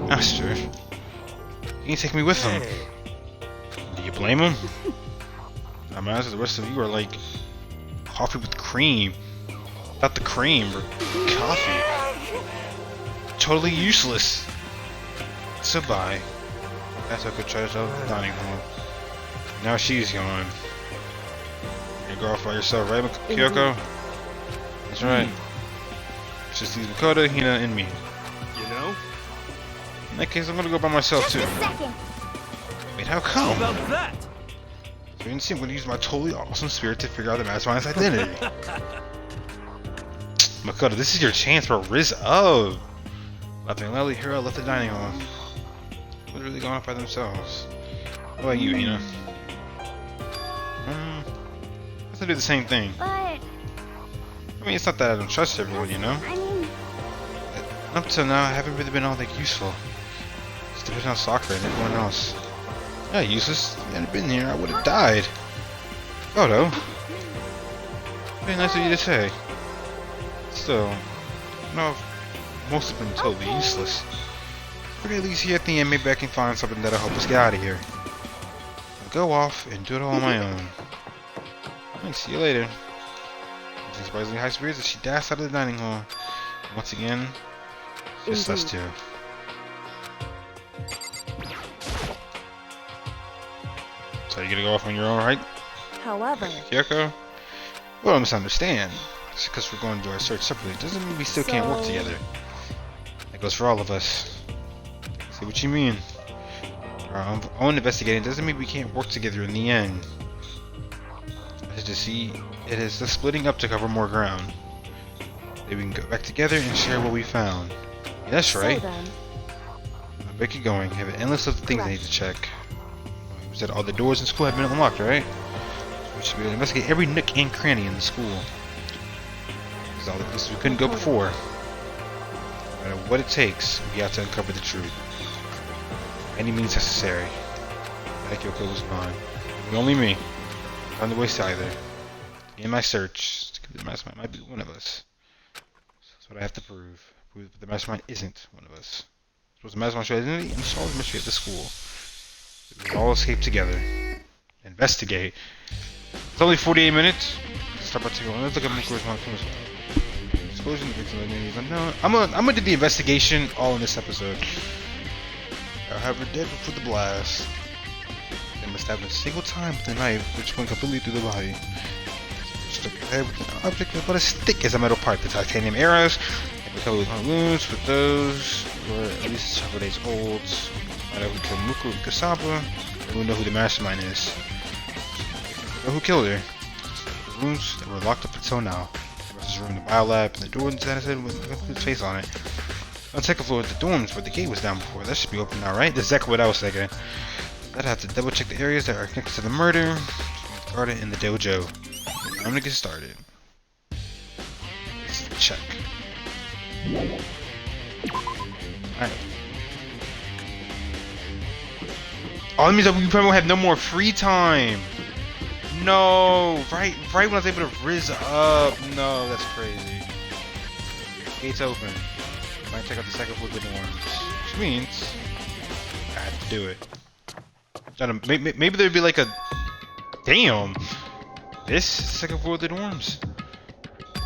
Master, he can take me with him. Do you blame him? I mean, as the rest of you are like coffee with cream. Without the cream or coffee. Totally useless. So bye. That's how I could try to tell the dining hall. Now she's gone. You go off by yourself, right, Kyoko? That's right. It's just these Makoto, Hina, and me. You know? In that case, I'm gonna go by myself Just too. a second. Wait, how How come? about that? So you didn't see I'm gonna use my totally awesome spirit to figure out the mastermind's identity. Makoto, this is your chance, bro. Riz up. Laughing loudly, Hiro left the dining hall. Literally gone off by themselves. What about you, Hina? I have to do the same thing. But, I mean, it's not that I don't trust everyone, you know? I mean, Up till now, I haven't really been all that useful. Just depending on Sakura and everyone else. Yeah, useless. If you hadn't been here, I would have died. Photo. Very nice of you to say. Still, no, most have been totally useless. But at least here at the end, maybe I can find something that'll help us get out of here. I'll go off and do it all on my own. Thanks, see you later. Using surprisingly high spirits as she dashed out of the dining hall. Once again, just us two. So you gonna go off on your own, right, However, Kyoko? Well, I misunderstand. Just because we're going to do our search separately doesn't mean we still can't work So- together. That goes for all of us. See what you mean? Our own investigating doesn't mean we can't work together in the end. As to see, it is the splitting up to cover more ground. Then we can go back together and share what we found. Yeah, that's right. so then, I'll break it going. I have an endless list of things I need to check. We said all the doors in school have been unlocked, right? So we should be able to investigate every nook and cranny in the school. Because all the places we couldn't go before. No matter what it takes, we have to uncover the truth. By any means necessary. Kyoko was gone. Only me. Not on the waste either. In my search, the mastermind might be one of us. That's what I have to prove. Prove that the mastermind isn't one of us. It was the mastermind's identity and solve the mystery at the school. We will all escape together. Investigate. It's only 48 minutes. Start by taking one. Let's look at Mukuro's mom. Explosion, the victim identity is unknown. I'm gonna do the investigation all in this episode. I'll have her dead before the blast. They must have a single time with the knife, which went completely through the body. Struck her head with an object about as thick as a metal pipe. The titanium arrows have been covered with wounds, but those were at least several days old. Find out who killed Mukuro and Kasaba, and we'll know who the mastermind is. Know who killed her. The rooms that were locked up until now. The room, the biolab, and the door inside with his face on it. On the second floor is the dorms, where the gate was down before. That should be open now, right? That's exactly what I was thinking. I'd have to double check the areas that are connected to the murder. Guarded in the dojo. I'm gonna get started. This is the check. Alright. Oh, that means that we probably won't have no more free time. No, right when I was able to rizz up. No, that's crazy. Gates open. Might check out the second floor of the dorms, which means I have to do it. Maybe there'd be like a damn. This second floor of the dorms.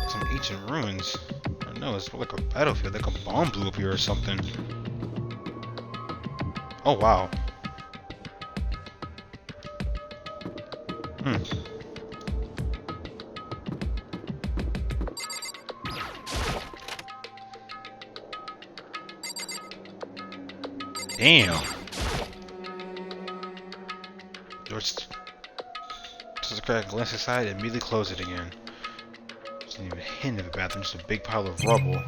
Some ancient ruins. I don't know. It's like a battlefield. Like a bomb blew up here or something. Oh wow. Damn. George took a crack, glanced aside, and immediately closed it again. Just didn't even hint of a bathroom, just a big pile of rubble.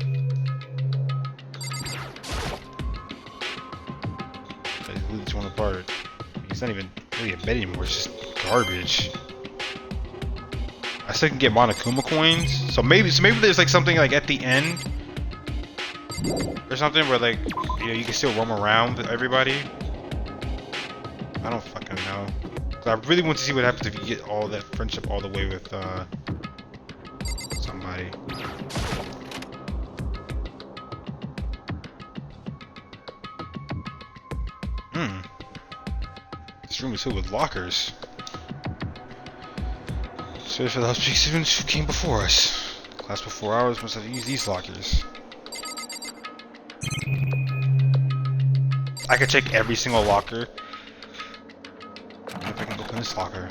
blew this one apart. It's not even really a bed anymore, it's just garbage. I still can get Monokuma coins, so maybe there's like something like at the end or something where like you can still roam around with everybody. I don't fucking know. I really want to see what happens if you get all that friendship all the way with somebody. This room is filled with lockers. Sorry for those students who came before us. Class before ours must have used these lockers. I could check every single locker. If I can open this locker.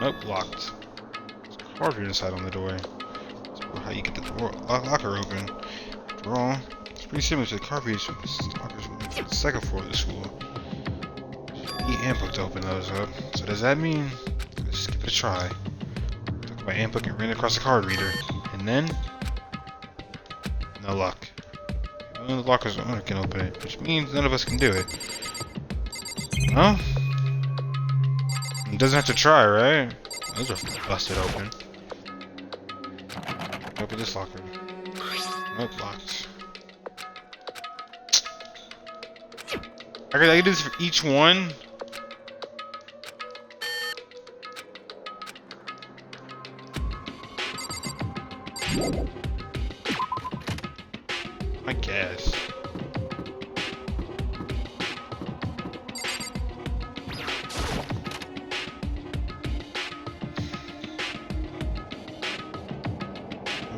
Nope, locked. There's a card reader inside on the door. So how you get the door locker open? After all, it's pretty similar to the card readers from the lockers on the second floor of the school. Need handbook to open those up. So does that mean let's give it a try? Took my handbook and ran across the card reader, and then no luck. Only the locker's owner can open it, which means none of us can do it. Well, it doesn't have to try, right? Those are busted open. Open this locker. Nope, locked. I can do this for each one. I guess.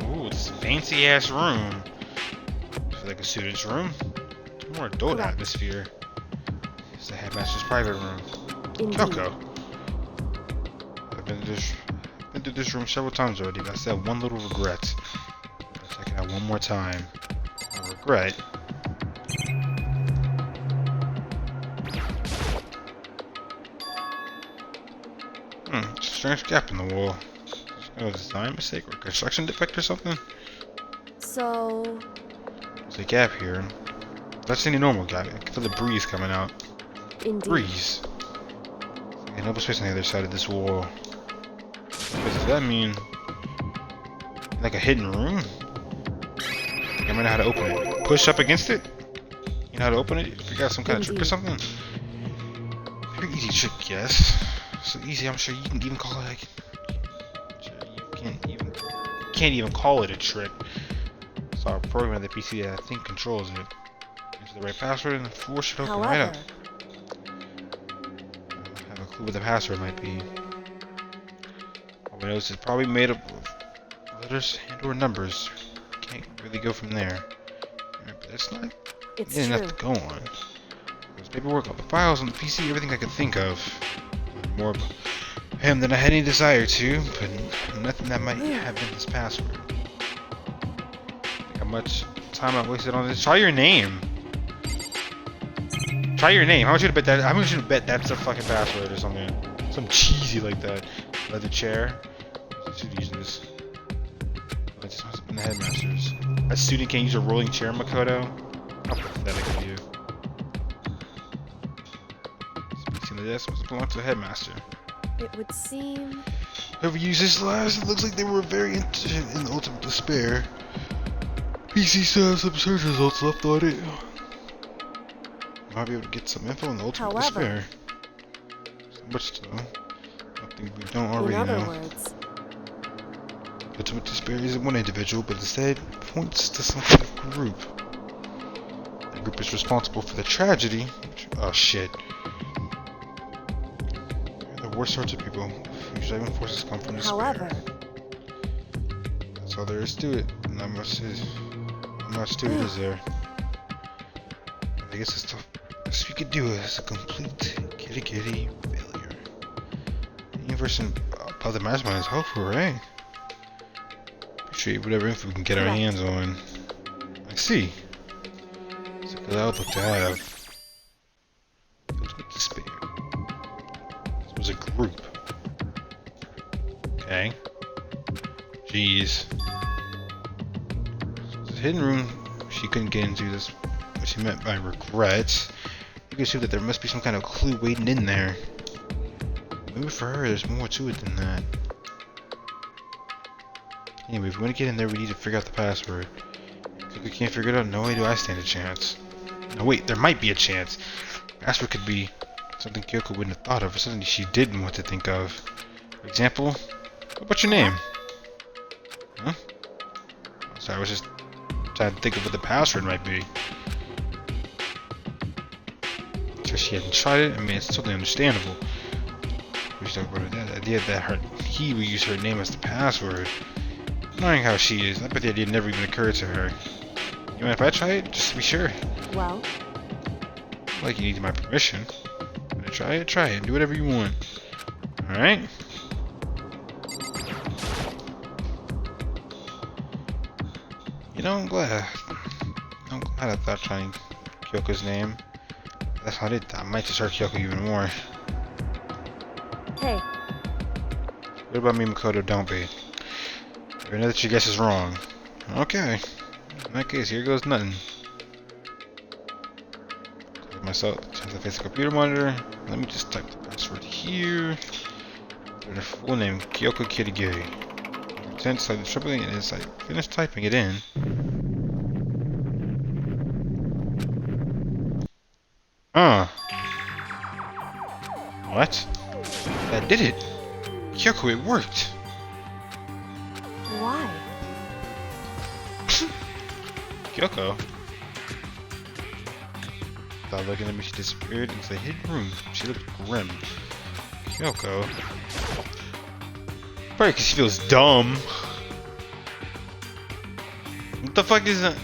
Ooh, this fancy ass room. It's like a student's room. It's more adult Correct. atmosphere. It's the headmaster's private room. Indeed. Kyoko. I've been to this room several times already, but I still have one little regret. If I can have one more time. A regret. It's a strange gap in the wall. Is it a design mistake or a construction defect or something? So, There's a gap here. That's any normal gap. I can feel the breeze coming out. indeed. Breeze. There's no space on the other side of this wall. What does that mean? Like a hidden room? I might know how to open it. Push up against it? You know how to open it? Figure out some kind of trick or something? Very easy trick, yes. So easy, I'm sure you can even call it like... You can't even call it a trick. So our program on the PC I think controls it. Enter the right password and the floor should open right However, up. I don't have a clue what the password might be. All I know is it's probably made up of letters and or numbers. Can't really go from there. But it's not it's getting true. enough to go on. There's paperwork, all the files on the PC, everything I could think of. More about him than I had any desire to, but nothing that might have been his password. Think how much time I wasted on this. Try your name. Try your name. How much you bet that? How much you bet that's a fucking password or something? Something cheesy like that. Leather chair. I should use this. I just must have been the headmasters. A student can't use a rolling chair, Makoto. How pathetic of you. Speaking of this, must belong to the headmaster. It would seem. Whoever used this last, it looks like they were very interested in the ultimate despair. PC still has some search results left on it. Might be able to get some info on the ultimate However, despair. So much though. Nothing we don't In already other know. words, Ultimate despair isn't one individual, but instead points to some kind of group. The group is responsible for the tragedy. Oh shit. They're the worst sorts of people. Whose driving forces come from despair. however, That's all there is to it. Not much to it, is there? I guess it's the best we could do is a complete kitty failure. The universe above the mastermind is hopeful, right? Appreciate whatever info we can get our Correct. hands on. I see. It's a good outlook to have. Ultimate despair. This was a group. Okay. Jeez. So it's a hidden room she couldn't get into. This what she meant by regrets. could assume that there must be some kind of clue waiting in there. Maybe for her, there's more to it than that. Anyway, if we want to get in there, we need to figure out the password. If we can't figure it out, no way do I stand a chance. No, wait, there might be a chance. Password could be something Kyoko wouldn't have thought of, or something she didn't want to think of. For example, what about your name? Huh? Sorry, I was just trying to think of what the password might be. So she hadn't tried it. I mean, it's totally understandable. We should talk about the idea that he would use her name as the password. Knowing how she is, I bet the idea never even occurred to her. You mind if I try it, just to be sure? Well, Like you need my permission. Try it, try it. Do whatever you want. Alright? You know, I'm glad I thought trying Kyoko's name. That's how I did. I might just hurt Kyoko even more. hey, What about me, Makoto? Don't be. I know that your guess is wrong. Okay. In that case, here goes nothing. Close myself. Change the face of the computer monitor. Let me just type the password here. Their full name, Kyoko Gettibg. Pretend to type the triple thing, and as I finish typing it in. What? That did it! Kyoko, it worked! why? Kyoko? Without looking at me, she disappeared into the hidden room. She looked grim. Kyoko? Probably because she feels dumb. What the fuck is that?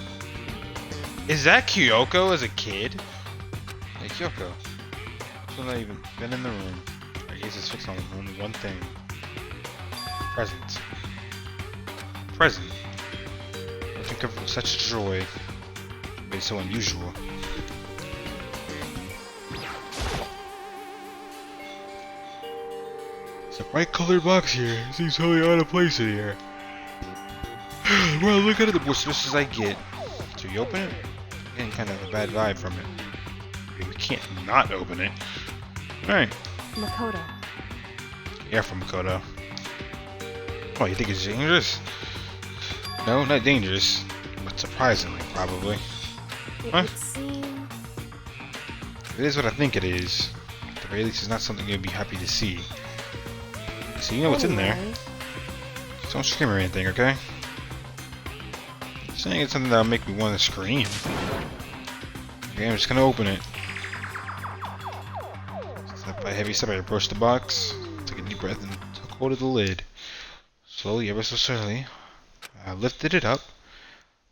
Is that Kyoko as a kid? Hey, Kyoko. Still not even been in the room. Our gaze is fixed on only one thing. Present. Present. Nothing covered with such joy. Made it so unusual. It's a bright colored box here. It seems totally out of place in here. Well, look at it, the more suspicious I get. So you open it? Getting kind of a bad vibe from it. I mean, we can't not open it. Alright. Makoto. Careful, Makoto. Oh, you think it's dangerous? No, not dangerous. But surprisingly, probably. It Huh? would seem... It is what I think it is. At the very least, it's not something you'll be happy to see. So you know what's in there. Anyway, Just don't scream or anything, okay? Saying it's something that'll make me want to scream. Okay, I'm just gonna open it. Step by heavy step, I approach the box, took a deep breath, and took hold of the lid. Slowly, ever so slowly, I lifted it up.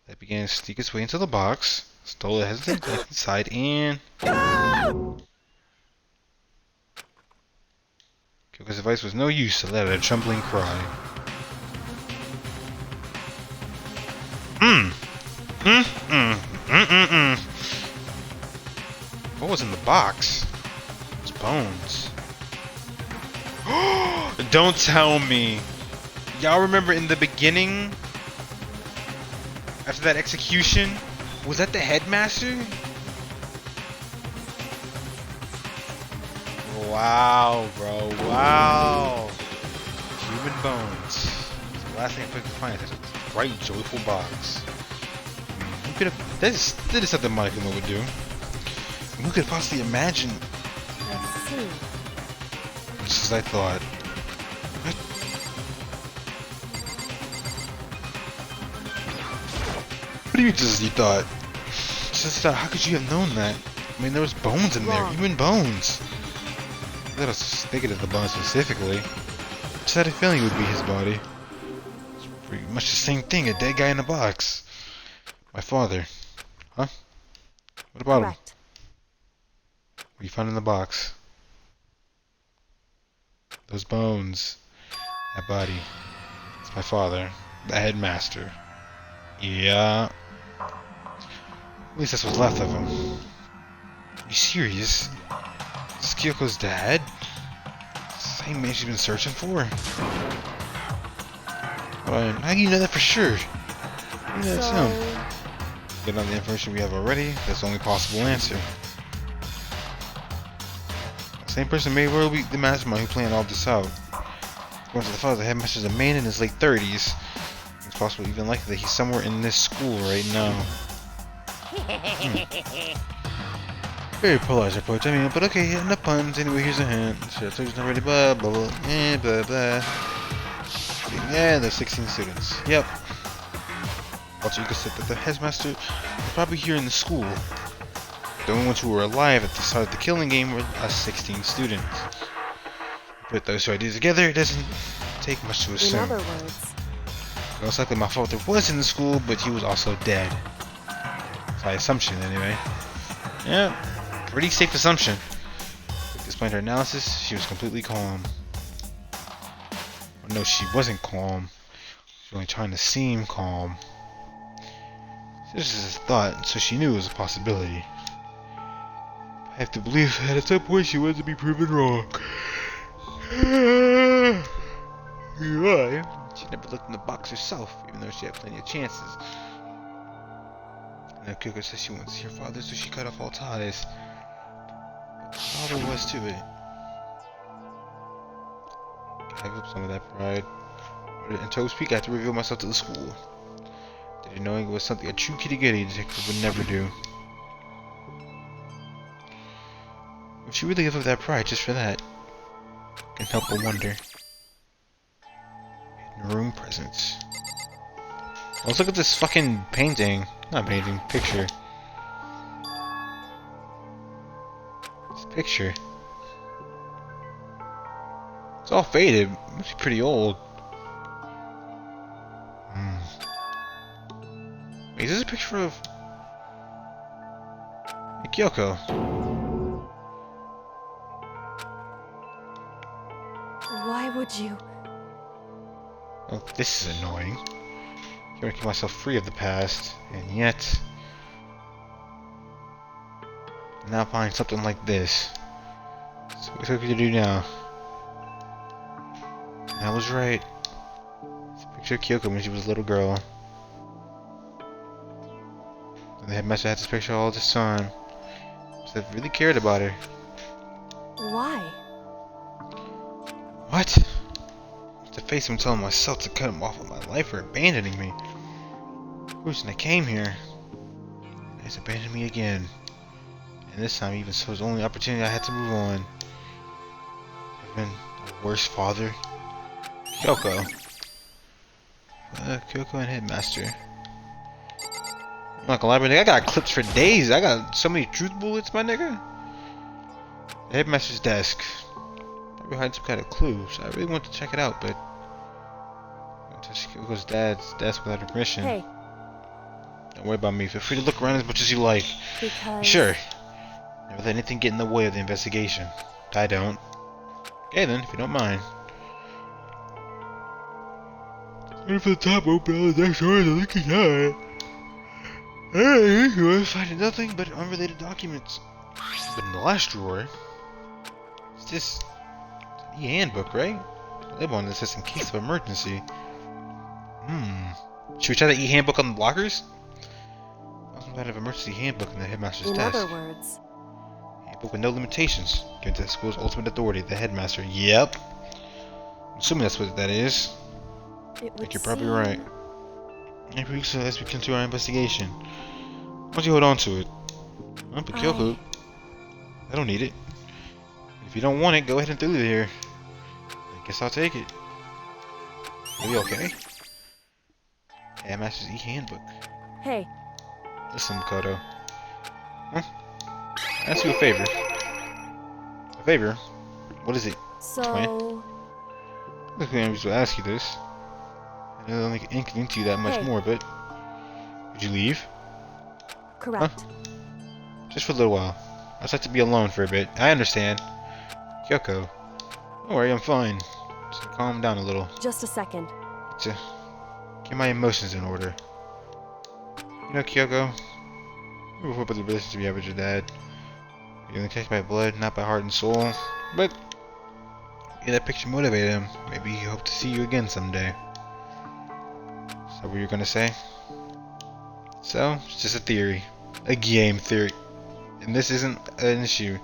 It began to sneak its way into the box. Stole it hesitantly inside, and Kyoko's device was no use. I let out a trembling cry. What was in the box? It was bones. Don't tell me. Y'all remember in the beginning? After that execution? Was that the headmaster? Wow, bro. Wow. Human bones. It's the last thing I put to find. It's a bright, joyful box. Who could have? That is something Monokuma would do. Who could possibly imagine? let's see. Just as I thought. What? What do you mean, just as you thought? Just as you thought, how could you have known that? I mean, there was bones in there, Wrong. human bones. I was thinking of the bones specifically. Just had a feeling it would be his body. It's pretty much the same thing, a dead guy in a box. My father. Huh? What about him? Correct. What you found in the box? Those bones. That body. It's my father. The headmaster. Yeah. At least that's what's left of him. Are you serious? This is Kyoko's dad? Same man she's been searching for? How do you know that for sure? How do you know that's him? So, Given all the information we have already, that's the only possible answer. Same person may well be the mastermind who planned all this out. According to the father, the headmaster's a man in his late 30s. It's possible, even likely, that he's somewhere in this school right now. Very polarized approach, I mean, but okay, enough puns. Anyway, here's a hint. Sure, so he's not ready, blah, blah, blah, blah, blah. Yeah, there's 16 students. Yep. Also, you can say that the headmaster is probably here in the school. The only ones who were alive at the start of the killing game were us 16 students. Put those two ideas together, it doesn't take much to assume. In other words, Most likely my father was in the school, but he was also dead. By assumption, anyway. Yeah, pretty safe assumption. Despite her analysis, she was completely calm. Or no, she wasn't calm. She was only trying to seem calm. This is a thought, so she knew it was a possibility. I have to believe that at some point she wanted to be proven wrong. Why? She never looked in the box herself, even though she had plenty of chances. Now Kyoko says she wants to see her father, so she cut off all ties. But all there was to it. Gotta give up some of that pride. In Toad's Peak, I have to reveal myself to the school. Did you knowing it was something a true kitty detective would never do? Would she really give up that pride just for that? Can help but wonder. Hidden room presence. Let's look at this fucking painting. Not painting, picture. This picture. It's all faded. It must be pretty old. Wait, is this a picture of Kyoko? why would you? Oh, this is annoying. I can't keep myself free of the past, and yet now find something like this. So what could you do now? And I was right. It's a picture of Kyoko when she was a little girl. And the headmaster had this picture all this time. So I really cared about her. Why? What? To face him telling myself to cut him off of my life for abandoning me. The reason I came here. He's abandoned me again. And this time even so it was the only opportunity I had to move on. I've been a worse father. Kyoko. Kyoko and Headmaster. I'm not gonna lie, but I got clips for days. I got so many truth bullets, my nigga. The Headmaster's desk. Probably hiding some kind of clue, so I really want to check it out, but I went to Kyoko's dad's desk without her permission. Hey, Don't worry about me. Feel free to look around as much as you like. because... Sure. Never let anything get in the way of the investigation. I don't. Okay then, if you don't mind. Ready for the top open all the next door, the looking at. Hey, you was finding nothing but unrelated documents. But in the last drawer, it's this e-handbook, right? Label on this says in case of emergency. Should we try the e-handbook on the lockers? Some kind of emergency handbook in the headmaster's In desk. other words, Handbook with no limitations, given to the school's ultimate authority, the headmaster. Yep. I'm assuming that's what that is. it I would think you're probably seem- right. Every week, so as we continue our investigation. Why don't you hold on to it? Huh, but Kyoko, I don't need it. If you don't want it, go ahead and throw it here. I guess I'll take it. Are you okay? Headmaster's e-handbook. Hey, Listen, Makoto. Huh? Ask you a favor. A favor? What is it? so... Look, I was to ask you this. I don't think I can into you that much Hey. more, but would you leave? Correct. Just for a little while. I'd just like to be alone for a bit. I understand. Kyoko. Don't worry, I'm fine. Just calm down a little. Just a second. To get my emotions in order. You know, Kyoko, you were about the relationship you have with your dad. You're only touched by blood, not by heart and soul. But yeah, that picture motivated him. Maybe he hoped to see you again someday. Is that what you're gonna say? So, it's just a theory. A game theory. And this isn't an issue.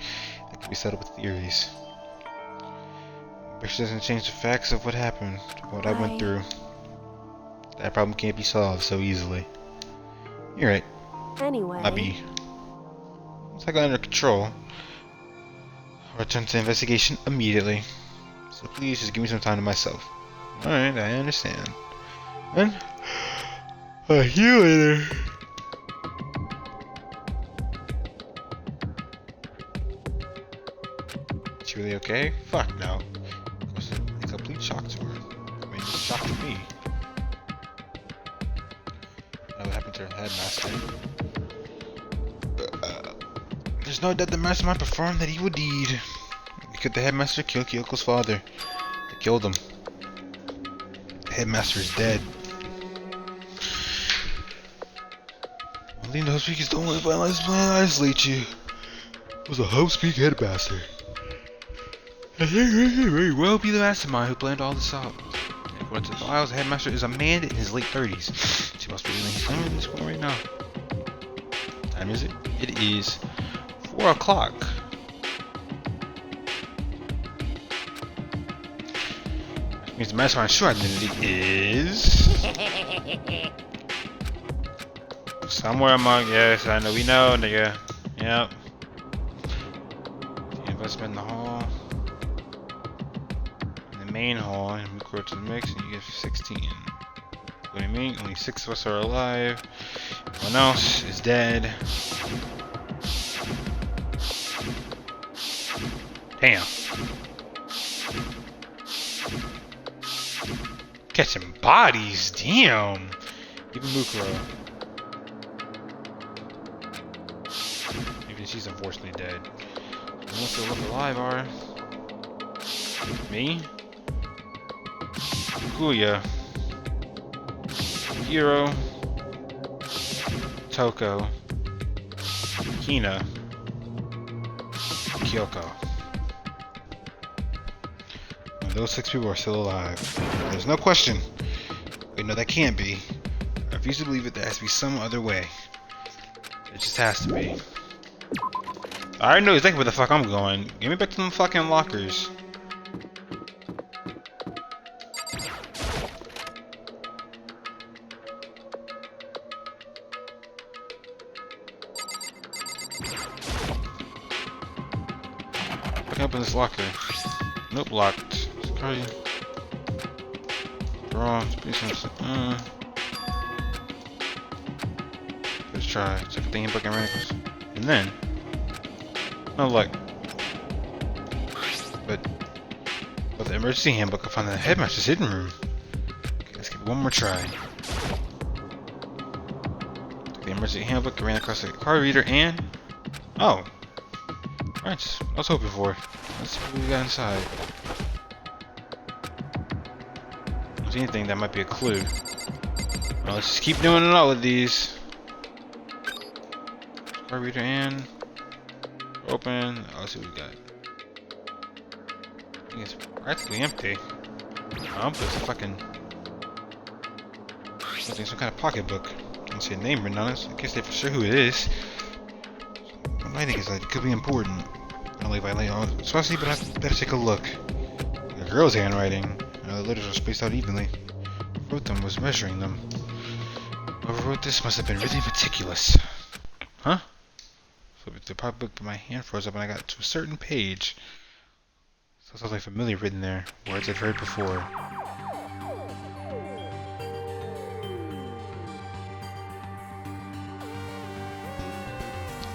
can be settled with theories. But it doesn't change the facts of what happened, what I went through. That problem can't be solved so easily. You're right. Anyway. Might be. It's like under control. I'll return to the investigation immediately. So please just give me some time to myself. Alright, I understand. And I'll see you later. Is she really okay? Fuck no. It was a complete shock to her. I mean, it's a shock to me. What happened to her headmaster? There's no doubt the master might perform that evil deed. Because the headmaster killed Kyoko's father. They killed him. The headmaster is dead. Only the Hopespeak is the only violence plan to isolate you. It was a Hopespeak headmaster. I think he could very well be the mastermind who planned all this out. According to the files, the headmaster is a man in his late 30s. She must be in his home at this point right now. What time is it? It is 4 o'clock. Which means the mastermind's true identity is somewhere among. Yes, I know. We know, nigga. Yep. The investment in the hall. In the main hall, and we go to the mix, and you get 16. What do you mean? Only 6 of us are alive. Everyone else is dead. Damn. Catching bodies, damn. Even Mukuro. Even she's unfortunately dead. The ones still left alive are me, Kuya, Hiro, Toko, Hina, Kyoko. And those 6 people are still alive. There's no question. Wait, no, that can't be. I refuse to believe it. There has to be some other way. It just has to be. I already know exactly where the fuck I'm going. Get me back to them fucking lockers. Fucking open this locker. Nope, locked. Sorry. Draw. Let's try. Check the handbook and radicals. And then. No luck. But with the emergency handbook, I found the headmaster's hidden room. Okay, let's give it one more try. Took the emergency handbook, ran across the card reader, and oh, alright, just what I was hoping for. Let's see what we got inside. If there's anything, that might be a clue. Well, let's just keep doing it all with these. Card reader and open. Oh, let's see what we got. I think it's practically empty. Oh, but it's a fucking something, some kind of pocketbook. I don't see a name written on it, so I can't say for sure who it is. What I think is like it could be important. I don't know if I lay on so I see, but I better take a look. The girl's handwriting. The letters are spaced out evenly. Who wrote them was measuring them. Whoever wrote this must have been really meticulous. Huh? So the pocketbook, my hand froze up and I got to a certain page. So something familiar written there. Words I've heard before.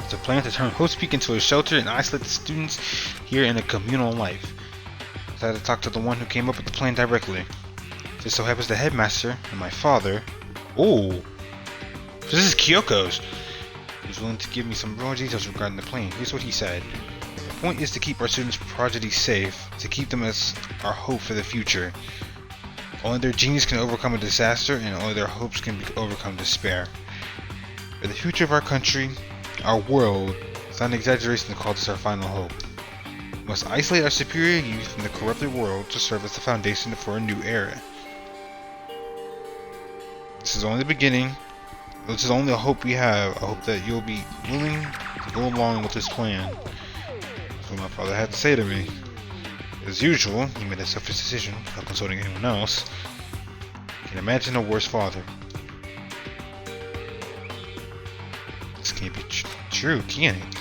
It's a plan to turn Hopespeak into a shelter and isolate the students here in a communal life. So I had to talk to the one who came up with the plan directly. Just so happens the headmaster and my father. Oh, so this is Kyoko's. He was willing to give me some raw details regarding the plan. Here's what he said. The point is to keep our students' prodigy safe, to keep them as our hope for the future. Only their genius can overcome a disaster, and only their hopes can overcome despair. For the future of our country, our world, it's not an exaggeration to call this our final hope. We must isolate our superior youth from the corrupted world to serve as the foundation for a new era. This is only the beginning. This is only a hope we have. I hope that you'll be willing to go along with this plan. what my father had to say to me. As usual, he made a selfish decision without consulting anyone else. You can imagine a worse father. This can't be true, can it?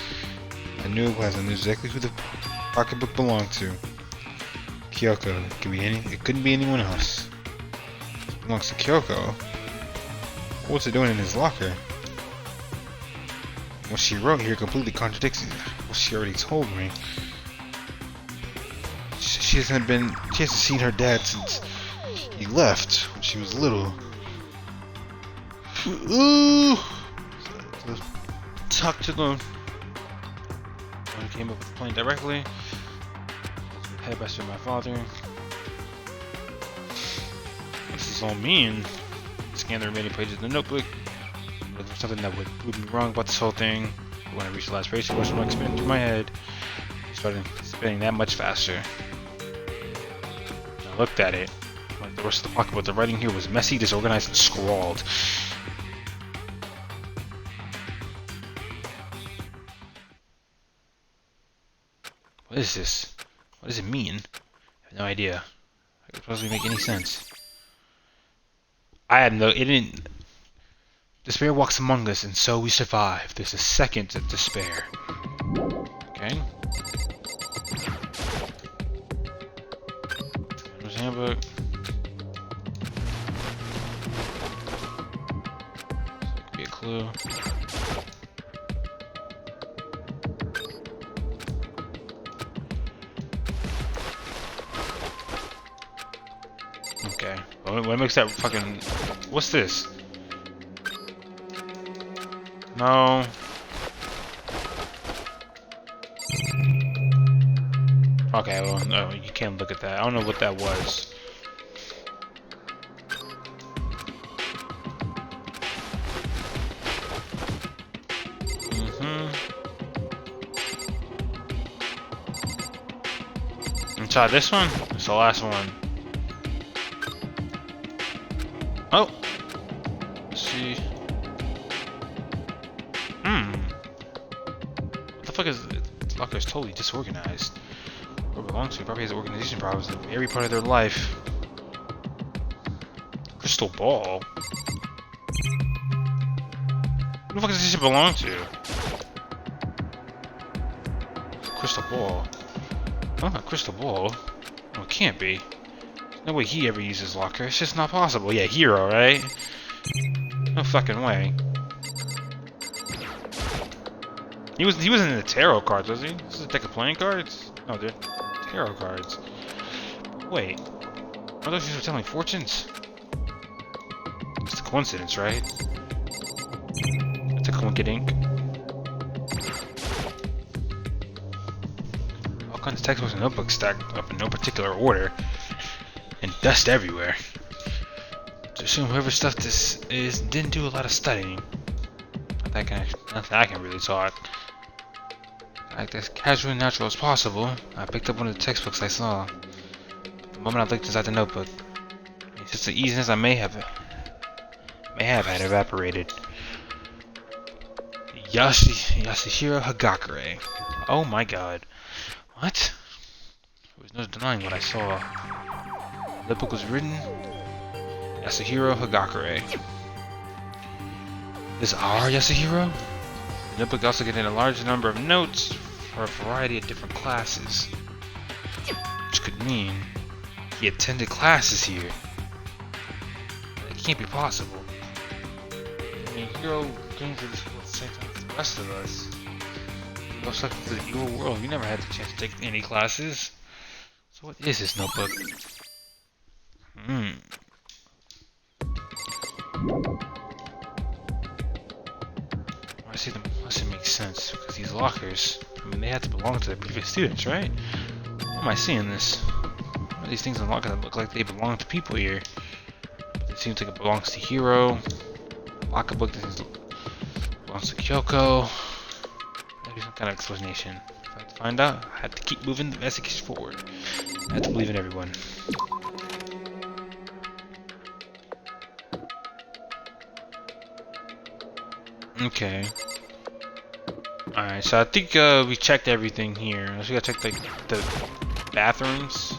I knew exactly who the pocketbook belonged to. Kyoko. It couldn't be anyone else. It belongs to Kyoko. What's it doing in his locker? What she wrote here completely contradicts what she already told me. She hasn't seen her dad since he left when she was little. Ooh! Talk to them. One came up with the plan directly. Head back to my father. What does this all mean? Scan the remaining pages of the notebook. Look for something that would prove me wrong about this whole thing. But when I reached the last page, the question mark spinning through my head. I started spinning that much faster. I looked at it. Like the rest of the pocketbook, the writing here was messy, disorganized, and scrawled. What is this? What does it mean? I have no idea. How could it possibly make any sense? It didn't. Despair walks among us, and so we survive. There's a second of despair. Okay. There's handbook. Could be a clue. Okay. What makes that fucking... What's this? No. Okay, well, no, you can't look at that. I don't know what that was. Try this one? It's the last one. Oh! Let's see. What the fuck is it? This locker is totally disorganized. Where it belongs to probably has organization problems in every part of their life. Crystal ball? Who the fuck does this shit belong to? Crystal ball. Oh, a crystal ball? Oh, it can't be. There's no way he ever uses locker. It's just not possible. Yeah, hero, right? No fucking way. He wasn't in the tarot cards, was he? This is a deck of playing cards? No, they're tarot cards. Wait. Are those just telling fortunes? It's a coincidence, right? It's a coinkydink. All kinds of textbooks and notebooks stacked up in no particular order. And dust everywhere. To assume whoever stuff this is didn't do a lot of studying. Nothing I can really talk. Act as casual and natural as possible. I picked up one of the textbooks I saw. The moment I looked inside the notebook, it's just the easiness I may have had evaporated. Yasuhiro Hagakure. Oh my god. What? There was no denying what I saw. The book was written Yasuhiro Hagakure. Is our Yasuhiro? The notebook also contained a large number of notes for a variety of different classes. Which could mean he attended classes here. It can't be possible. I mean, Hiro came to this world at the same time as the rest of us. He was stuck into the evil world. We never had the chance to take any classes. So what is this notebook? I see them. Unless it makes sense, because these lockers, I mean, they had to belong to the previous students, right? How am I seeing this? Why are these things in the locker that look like they belong to people here? But it seems like it belongs to Hiro. Locker book belongs to Kyoko. Maybe some kind of explanation. If I had to find out, I had to keep moving the investigation forward. I had to believe in everyone. Okay. Alright, so I think we checked everything here. So we gotta check the bathrooms.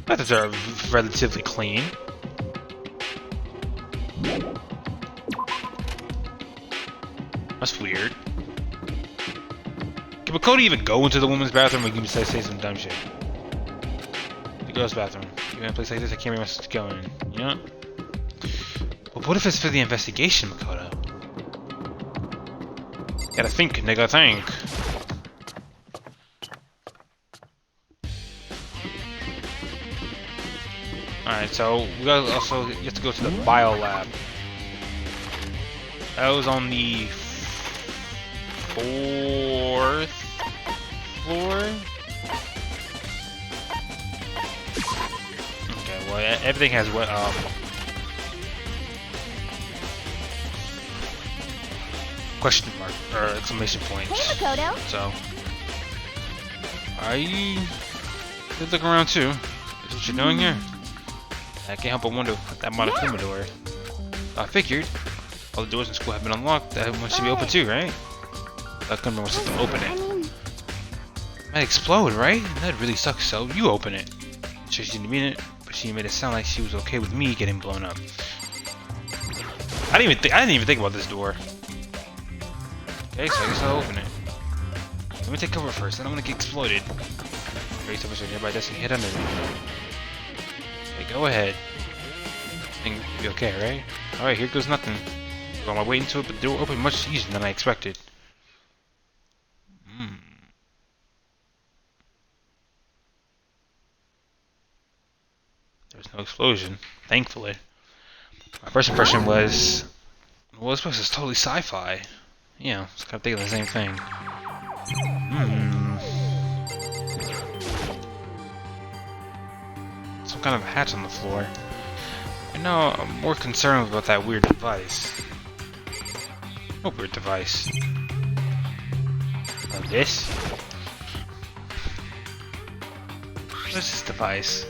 Bathrooms are relatively clean. That's weird. Can Makoto even go into the women's bathroom or can he say some dumb shit? The girls' bathroom. You in a place like this, I can't remember what's going. You know? But what if it's for the investigation, Makoto? Gotta think, nigga, think. Alright, so we gotta also get to go to the bio lab. That was on the 4th floor? Okay, well, everything has what, question mark, or exclamation points. Hey, Makoto. So, are you looking around too? Is what you're doing here? I can't help but wonder what that Monokuma door. I figured all the doors in school have been unlocked. That one should be open too, right? I couldn't remember what's to open it. It might explode, right? That really sucks. So you open it. Sure, she didn't mean it, but she made it sound like she was okay with me getting blown up. I didn't even think about this door. Okay, so I guess I'll open it. Let me take cover first. I don't want to get exploded. Very selfish. Everybody doesn't hit under me. Okay, go ahead. I think you'll be okay, right? Alright, here goes nothing. So I'm waiting to it, but the door opened much easier than I expected. There was no explosion, thankfully. My first impression was, well, this place is totally sci-fi. Yeah, I was kind of thinking the same thing. Some kind of hatch on the floor. And now I'm more concerned about that weird device. What weird device? This? What is this device?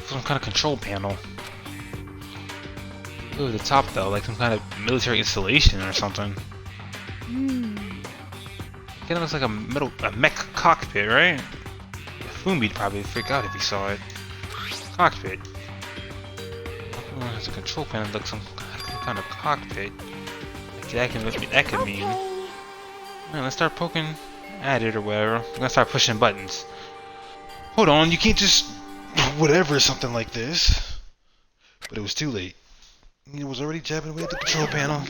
Some kind of control panel. Ooh, the top though, like some kind of military installation or something. It looks like a mech cockpit, right? Fumi'd probably freak out if he saw it. Cockpit. It's a control panel that looks some kind of cockpit. That could mean. Man, let's start poking at it or whatever. I'm gonna start pushing buttons. Hold on, you can't just whatever something like this. But it was too late. It was already jabbing away at the control panel.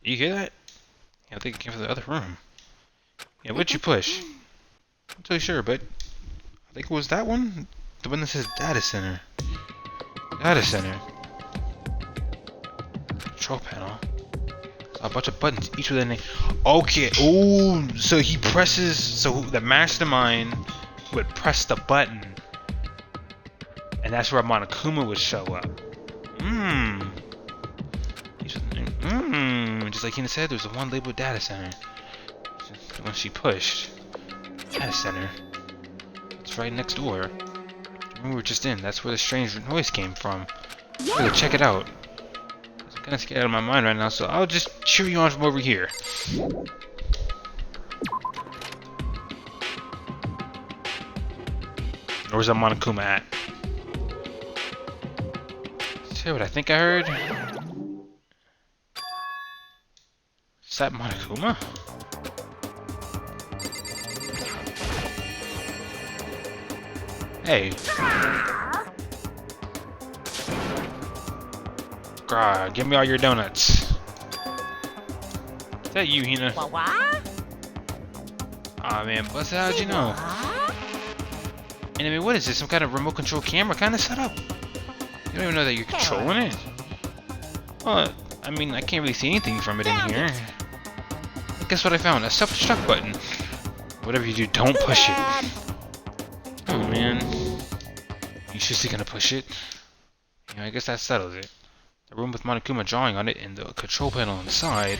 You hear that? Yeah, I think it came from the other room. Yeah, what'd you push? I'm not totally sure, but I think it was that one. The one that says data center. Data center. Control panel. A bunch of buttons, each with a name. Okay. Oh, so he presses. So the mastermind would press the button, and that's where Monokuma would show up. Just like Hina said, there's a one labeled data center. The one she pushed. Data center. It's right next door. The room we were just in. That's where the strange noise came from. Really, check it out. I'm kind of scared out of my mind right now, so I'll just cheer you on from over here. Where's that Monokuma at? See what I think I heard? Is that Monokuma? Hey. Grah, give me all your donuts. Is that you, Hina? Aw, man, Buster, how'd you know? And I mean, what is this? Some kind of remote control camera kind of setup? You don't even know that you're controlling it? Well, I mean, I can't really see anything from it in here. Guess what I found? A self-destruct button. Whatever you do, don't push it. Oh, man. You seriously gonna push it? Yeah, I guess that settles it. The room with Monokuma drawing on it and the control panel on the side.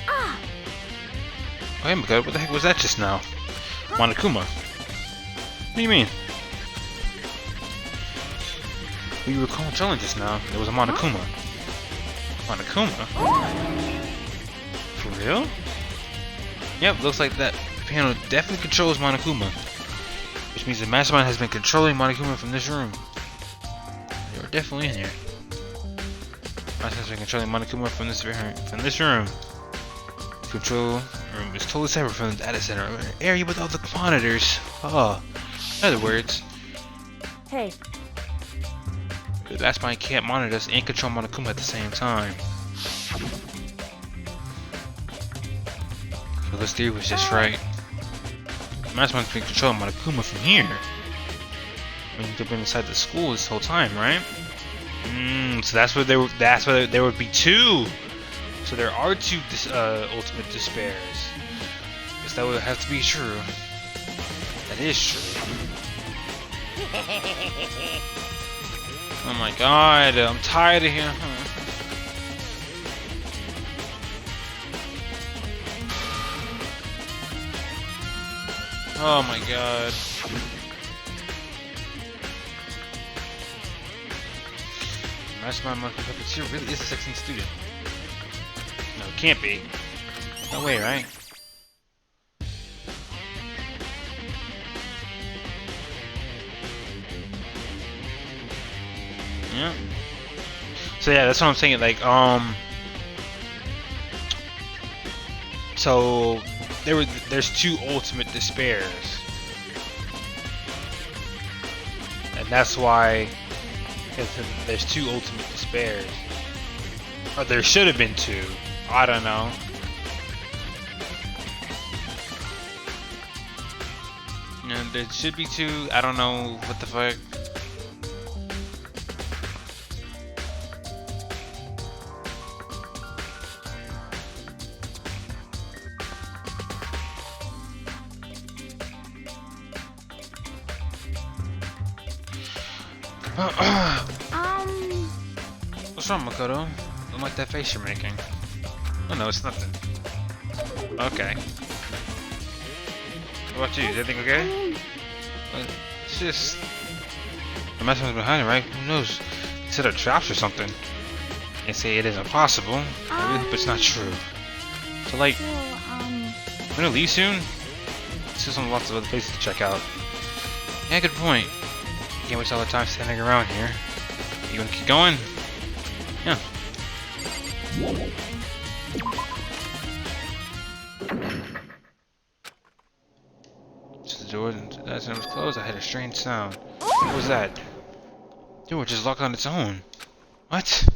Oh, hey, my God, what the heck was that just now? Monokuma. What do you mean? We were controlling just now. There was a Monokuma. Monokuma? For real? Yep, looks like that panel definitely controls Monokuma. Which means the mastermind has been controlling Monokuma from this room. They were definitely in here. Mastermind has been controlling Monokuma from this room. Control room is totally separate from the data center. An area with all the monitors. Oh. In other words, Hey, the mastermind can't monitor us and control Monokuma at the same time. So this theory was just right. The mastermind's been controlling Monokuma from here. I mean, they've been inside the school this whole time, right? So that's what there would be two. So there are two ultimate despairs. Guess that would have to be true. That is true. Oh my god, I'm tired of him. Oh my god. Mastermind Monkey Puppeteer really is a 16th student. No, it can't be. No way, right? Yeah. So yeah, that's what I'm saying. Like, so there's two ultimate despairs, and that's why there's two ultimate despairs. Or there should have been two. I don't know. Yeah, there should be two. I don't know what the fuck. What's wrong, Makoto? Don't like that face you're making. Oh no, it's nothing. Okay. What about you? Is everything okay? It's just... the mastermind's behind it, right? Who knows? Set up traps or something. They say it isn't possible. I really hope it's not true. So like, we're gonna leave soon? There's lots of other places to check out. Yeah, good point. Can't waste all the time standing around here. You gonna keep going? Yeah. Since the door was closed, I heard a strange sound. What was that? The door just locked on its own. What?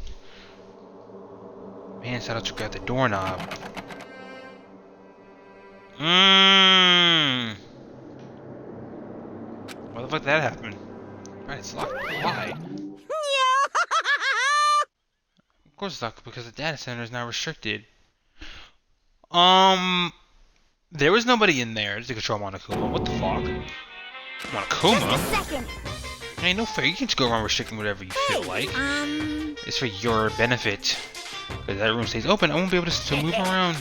Man set out to grab the doorknob. Why the fuck did that happen? Right, it's locked. Why? Of course it's locked because the data center is now restricted. There was nobody in there to control Monokuma. What the fuck? Monokuma? Ain't no fair. You can just go around restricting whatever you feel like. It's for your benefit. Because that room stays open, I won't be able to move around.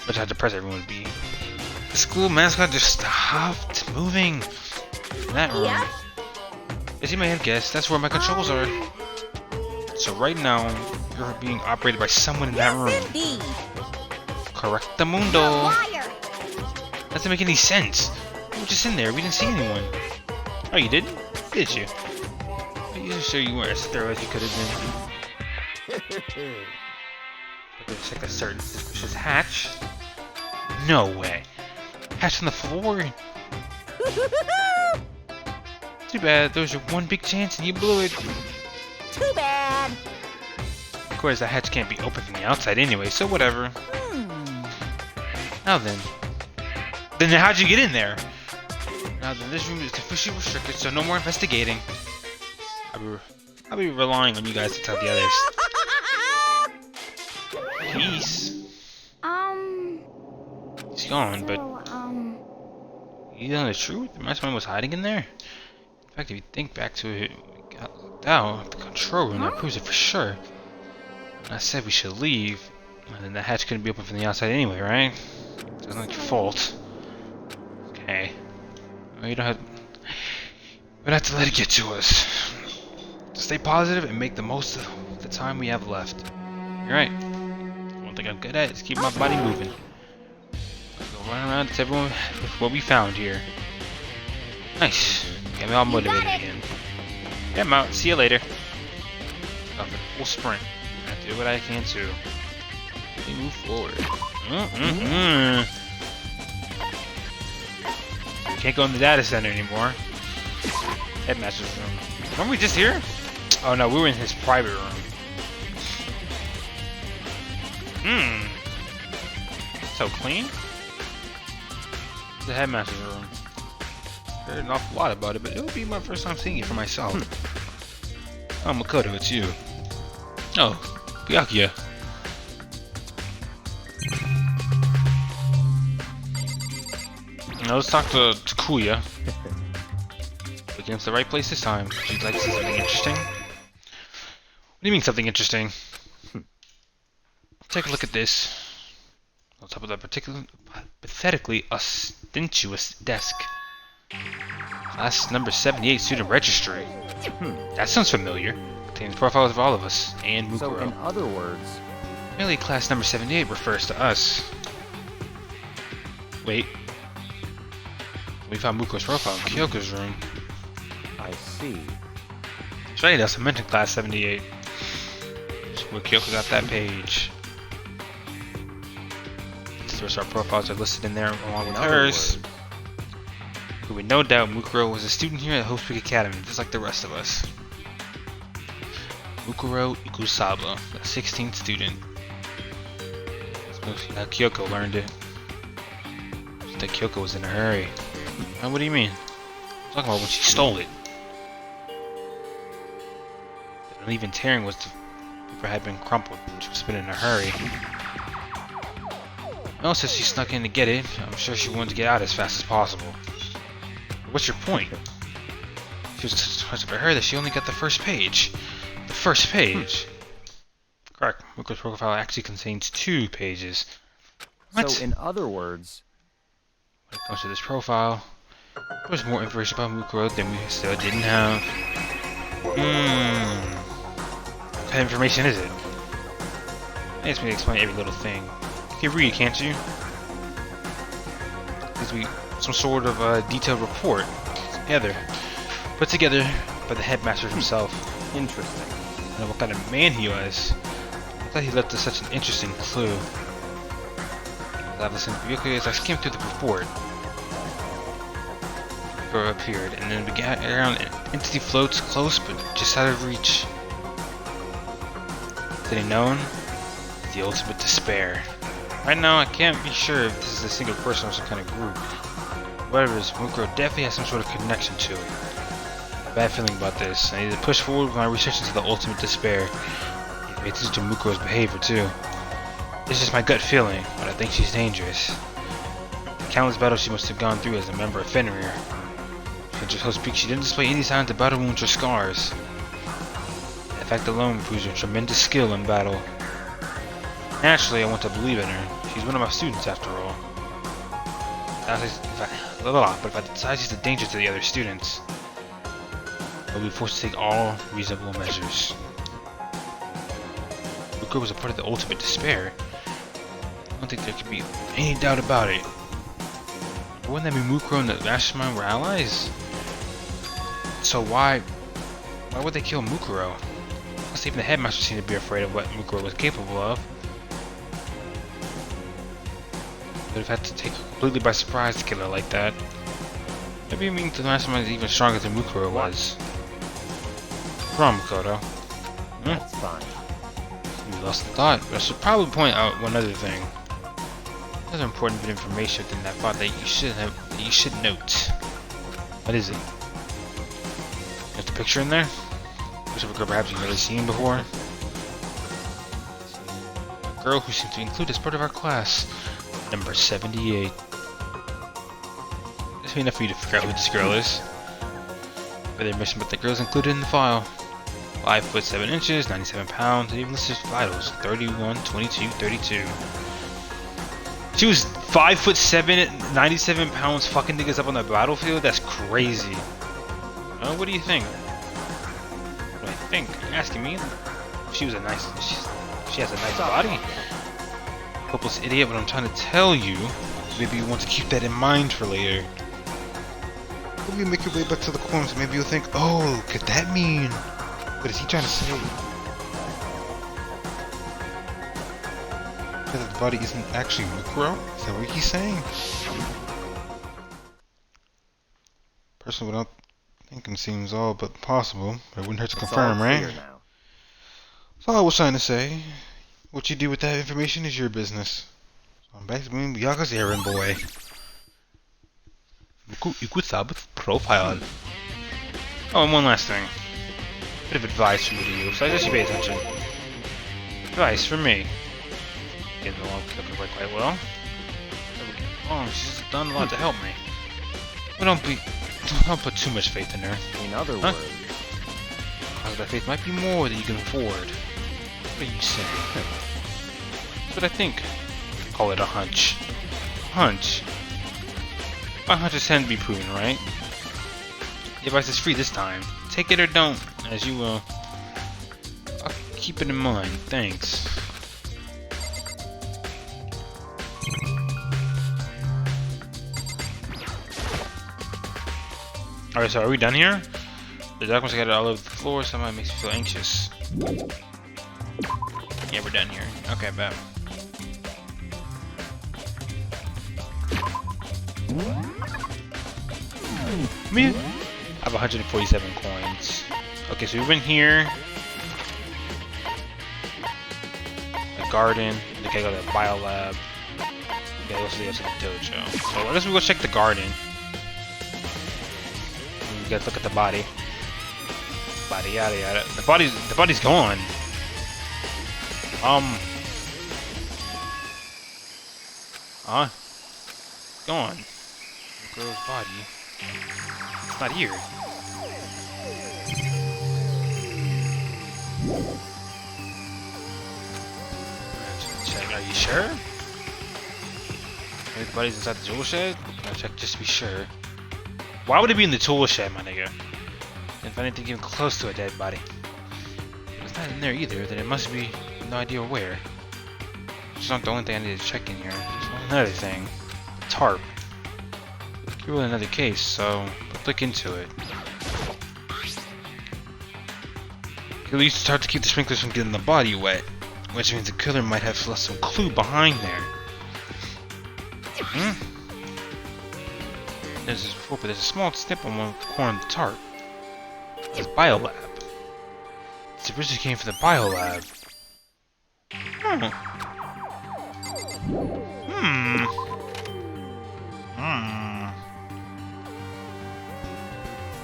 Which how depressed everyone would be. The school mascot just stopped moving in that room. As you may have guessed, that's where my controls are. So right now, you're being operated by someone in that room. Correctamundo. That doesn't make any sense. We were just in there. We didn't see anyone. Oh, you didn't? Did you? Are you sure you weren't as thorough as you could have been? Looks like a certain suspicious hatch. No way. Hatch on the floor. Too bad. There was your one big chance and you blew it. Too bad. Of course, the hatch can't be open from the outside anyway, so whatever. Now then. Then how'd you get in there? Now then, this room is officially restricted, so no more investigating. I'll be relying on you guys to tell the others. Peace. He's gone, but you know the truth? The mastermind was hiding in there. In fact, if you think back to it, we got down at the control room. That proves it for sure. I said we should leave, and then the hatch couldn't be open from the outside anyway, right? So it's not your fault. Okay. Hey, we don't have to let it get to us. Stay positive and make the most of the time we have left. You're right. One thing I'm good at is keep my body moving. Go run around and tell everyone what we found here. Nice. Get me all motivated again. Yeah, I'm out. See you later. We'll sprint. I do what I can too. We move forward. We can't go in the data center anymore. Headmaster's room. Weren't we just here? Oh no, we were in his private room. So clean. The headmaster's room. Heard an awful lot about it, but it would be my first time seeing it for myself. Oh, Makoto, it's you. Oh, Byakuya. Now let's talk to Kuya. Against the right place this time. She'd like to see something interesting. What do you mean something interesting? Take a look at this. On top of that pathetically ostentatious desk. Class number 78 student registry. That sounds familiar. Contains profiles of all of us and Mukuro. So in other words, Merely class number 78 refers to us. Wait. We found Mukuro's profile in Kyoko's room. I see. That's right, that's I mentioned class 78. That's where Kyoko got that page. The rest of our profiles are listed in there along with hers. But with no doubt, Mukuro was a student here at Hope's Peak Academy, just like the rest of us. Mukuro Ikusaba, the 16th student. That's how Kyoko learned it. That Kyoko was in a hurry. What do you mean? I'm talking about when she stole it. The uneven tearing was the paper had been crumpled. She was been in a hurry. Mel says she snuck in to get it. I'm sure she wanted to get out as fast as possible. What's your point? She was so much of a hurry that she only got the first page. The first page? Correct. Mukuro's profile actually contains 2 pages. What? So in other words, when it comes to this profile, there's more information about Mukuro than we still didn't have. What kind of information is it? It makes me explain every little thing. You can read, can't you? Gives me some sort of detailed report put together by the headmaster himself. interesting. I don't know what kind of man he was. I thought he left us such an interesting clue. I listened quickly as I skimmed through the report. Mukuro appeared, and then began around an entity floats close but just out of reach. Today known as the ultimate despair. Right now, I can't be sure if this is a single person or some kind of group. Whatever it is, Mukuro definitely has some sort of connection to it. A bad feeling about this. I need to push forward with my research into the ultimate despair. Pay attention to Mukuro's behavior too. It's just my gut feeling, but I think she's dangerous. The countless battles she must have gone through as a member of Fenrir. Since her host peak, she didn't display any signs of battle wounds or scars. That fact alone proves her tremendous skill in battle. Naturally, I want to believe in her. She's one of my students, after all. But if I decide she's a danger to the other students, I'll be forced to take all reasonable measures. Mukuro was a part of the ultimate despair. I don't think there could be any doubt about it. But wouldn't that be Mukuro and the mastermind were allies? So why would they kill Mukuro? Plus, even the headmaster seemed to be afraid of what Mukuro was capable of. Would have had to take her completely by surprise to kill her like that. Maybe it means the mastermind is even stronger than Mukuro was. Come on, Makoto. That's fine. You lost the thought, but I should probably point out one other thing. Another important bit of information within that thought that you should note. What is it? There's the picture in there? Which of a girl perhaps you've never seen before? A girl who seems to include as part of our class. Number 78. This be enough for you to figure out who this girl is. Further admission, but the girl's included in the file. 5 foot 7 inches, 97 pounds, and even listed vitals 31, 22, 32. She was 5'7", 97 pounds, fucking niggas up on the battlefield. That's crazy. What do you think? What do I think? You're asking me? She was a nice. She has a nice body. Hopeless idiot. What I'm trying to tell you. Maybe you want to keep that in mind for later. Maybe you make your way back to the corners. Maybe you'll think, oh, could that mean? What is he trying to say? That the body isn't actually Mukuro? Is that what he's saying? Personally, what I'm thinking seems all but possible. It wouldn't hurt to confirm, right? Now. That's all I was trying to say. What you do with that information is your business. So I'm back to being Yaga's errand boy. Ikusab profile. Oh, and one last thing. Bit of advice from me to you, so I suggest you pay attention. Advice from me. Getting along quite well. She's done a lot to help me. But don't put too much faith in her. In other words, Because that faith might be more than you can afford. What do you say? That's what I think. Call it a hunch. Hunch. My hunches tend to be proven, right? The advice is free this time. Take it or don't, as you will. I'll keep it in mind. Thanks. Alright, so are we done here? The documents got it all over the floor, somehow makes me feel anxious. Yeah, we're done here. Okay, bet. Me? I have 147 coins. Okay, so we've been here. The garden. Okay, go to the biolab. Okay, let's go to the dojo. So I guess we go check the garden. You guys look at the body. Body yada yada. The body's gone. Gone. The girl's body. It's not here. Check. Are you sure? Maybe the body's inside the tool shed? I'll check just to be sure. Why would it be in the tool shed, my nigga? If anything even close to a dead body. If it's not in there either, then it must be no idea where. It's not the only thing I need to check in here. There's another thing. The tarp. Could be another case, so let's look into it. He'll use the tarp to keep the sprinklers from getting the body wet, which means the killer might have left some clue behind there. There's this before, but there's a small snip on one corner of the tarp. It's biolab. This originally came from the biolab.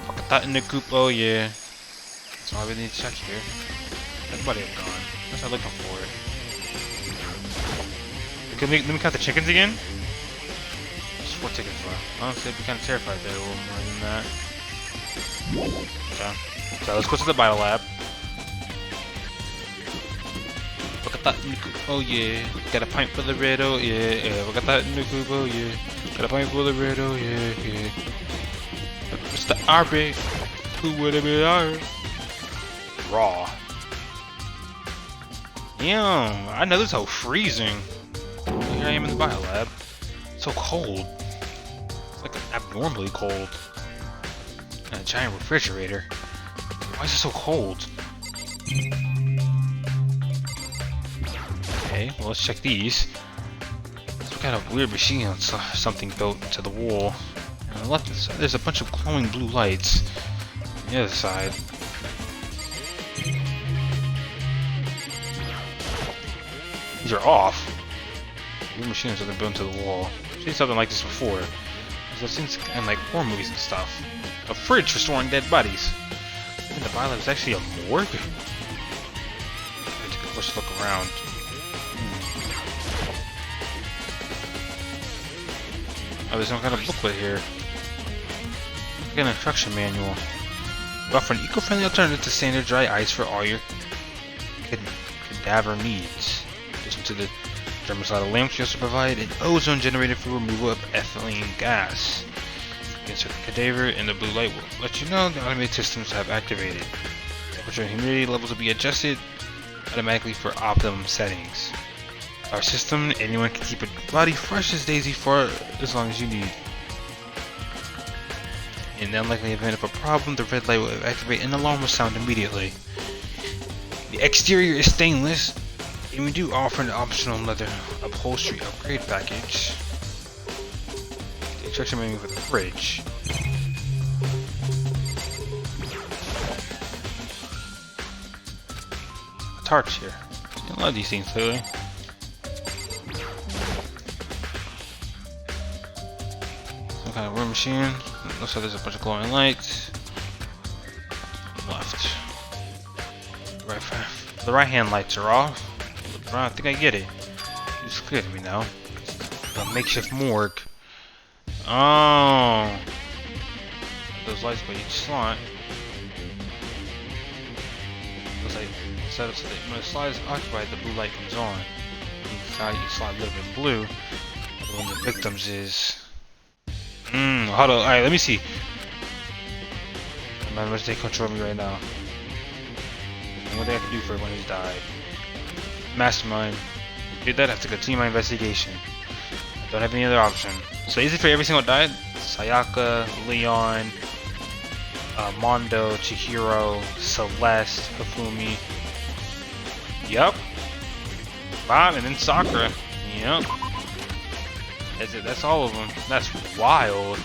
Fuck that in the coop. Oh yeah. That's all we need to check here. Everybody have gone. What's I looking for? Okay, let me count the chickens again. There's 4 chickens left. Honestly, I'd be kind of terrified there a little more than that. Okay. So let's go to the biolab. Look at that in the coop. Oh yeah. Got a pint for the red. Oh yeah. Look at that in the coop. Oh yeah. Got a pint for the red. Oh yeah. Mr. Arby. Who would it be? Raw. Damn. I know this whole freezing. Here I am in the biolab. It's so cold. It's like abnormally cold. And a giant refrigerator. Why is it so cold? Okay, well let's check these. Some kind of weird machine on something built into the wall. And on the left side, there's a bunch of glowing blue lights. On the other side. These are off. Weird machines have been built into the wall. I've seen something like this before. I've seen in like horror movies and stuff. A fridge for storing dead bodies. I think the biolab is actually a morgue. Let me take a close look around. Oh, there's some kind of booklet here. Like an instruction manual. We offer an eco-friendly alternative to standard dry ice for all your cadaver needs. In addition to the Thermostatic lamps also provide an ozone generator for removal of ethylene gas. Insert the cadaver and the blue light will let you know the automated systems have activated. Temperature and humidity levels will be adjusted automatically for optimum settings. Our system, anyone can keep a body fresh as daisy for as long as you need. In the unlikely event of a problem, the red light will activate and an alarm will sound immediately. The exterior is stainless, and we do offer an optional leather upholstery upgrade package. The instruction manual for the fridge. A torch here. I love these things lately. Some kind of room machine. Looks like there's a bunch of glowing lights. Left. Right. The right hand lights are off. I think I get it. It's clear to me now. It's a makeshift morgue. Oh. Those lights by each slot. Looks like set up so that when the slot is occupied, the blue light comes on. Each slot a little bit blue. When the victims is. Hold on. Alright, let me see. Man, let's take control of me right now. One thing I can do for it when he's died. Mastermind. Did that? I have to continue my investigation. I don't have any other option. So easy for every single died? Sayaka, Leon, Mondo, Chihiro, Celeste, Hifumi. Yup. Bob, and then Sakura. Yup. That's it. That's all of them. That's wild.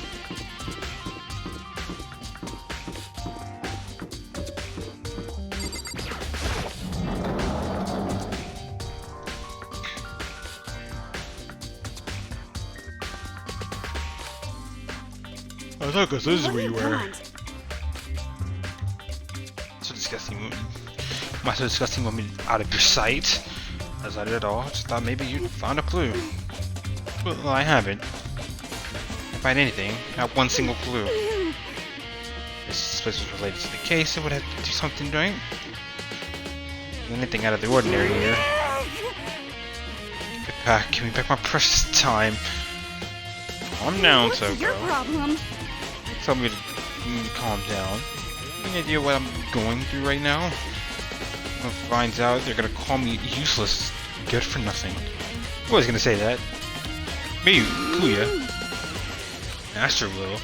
I thought because this is where you were. So disgusting. Why so disgusting want me out of your sight? As I did at all. Just thought maybe you found a clue. Well, I haven't. If I find anything, not one single clue. If this place was related to the case, I would have to do something right. Anything out of the ordinary here. Give me back my precious time. Calm down, What's your Soko. problem? Tell me to calm down. Any idea what I'm going through right now? When it finds out, they're gonna call me useless, good for nothing. I was gonna say that. Maybe Kuya. Master will.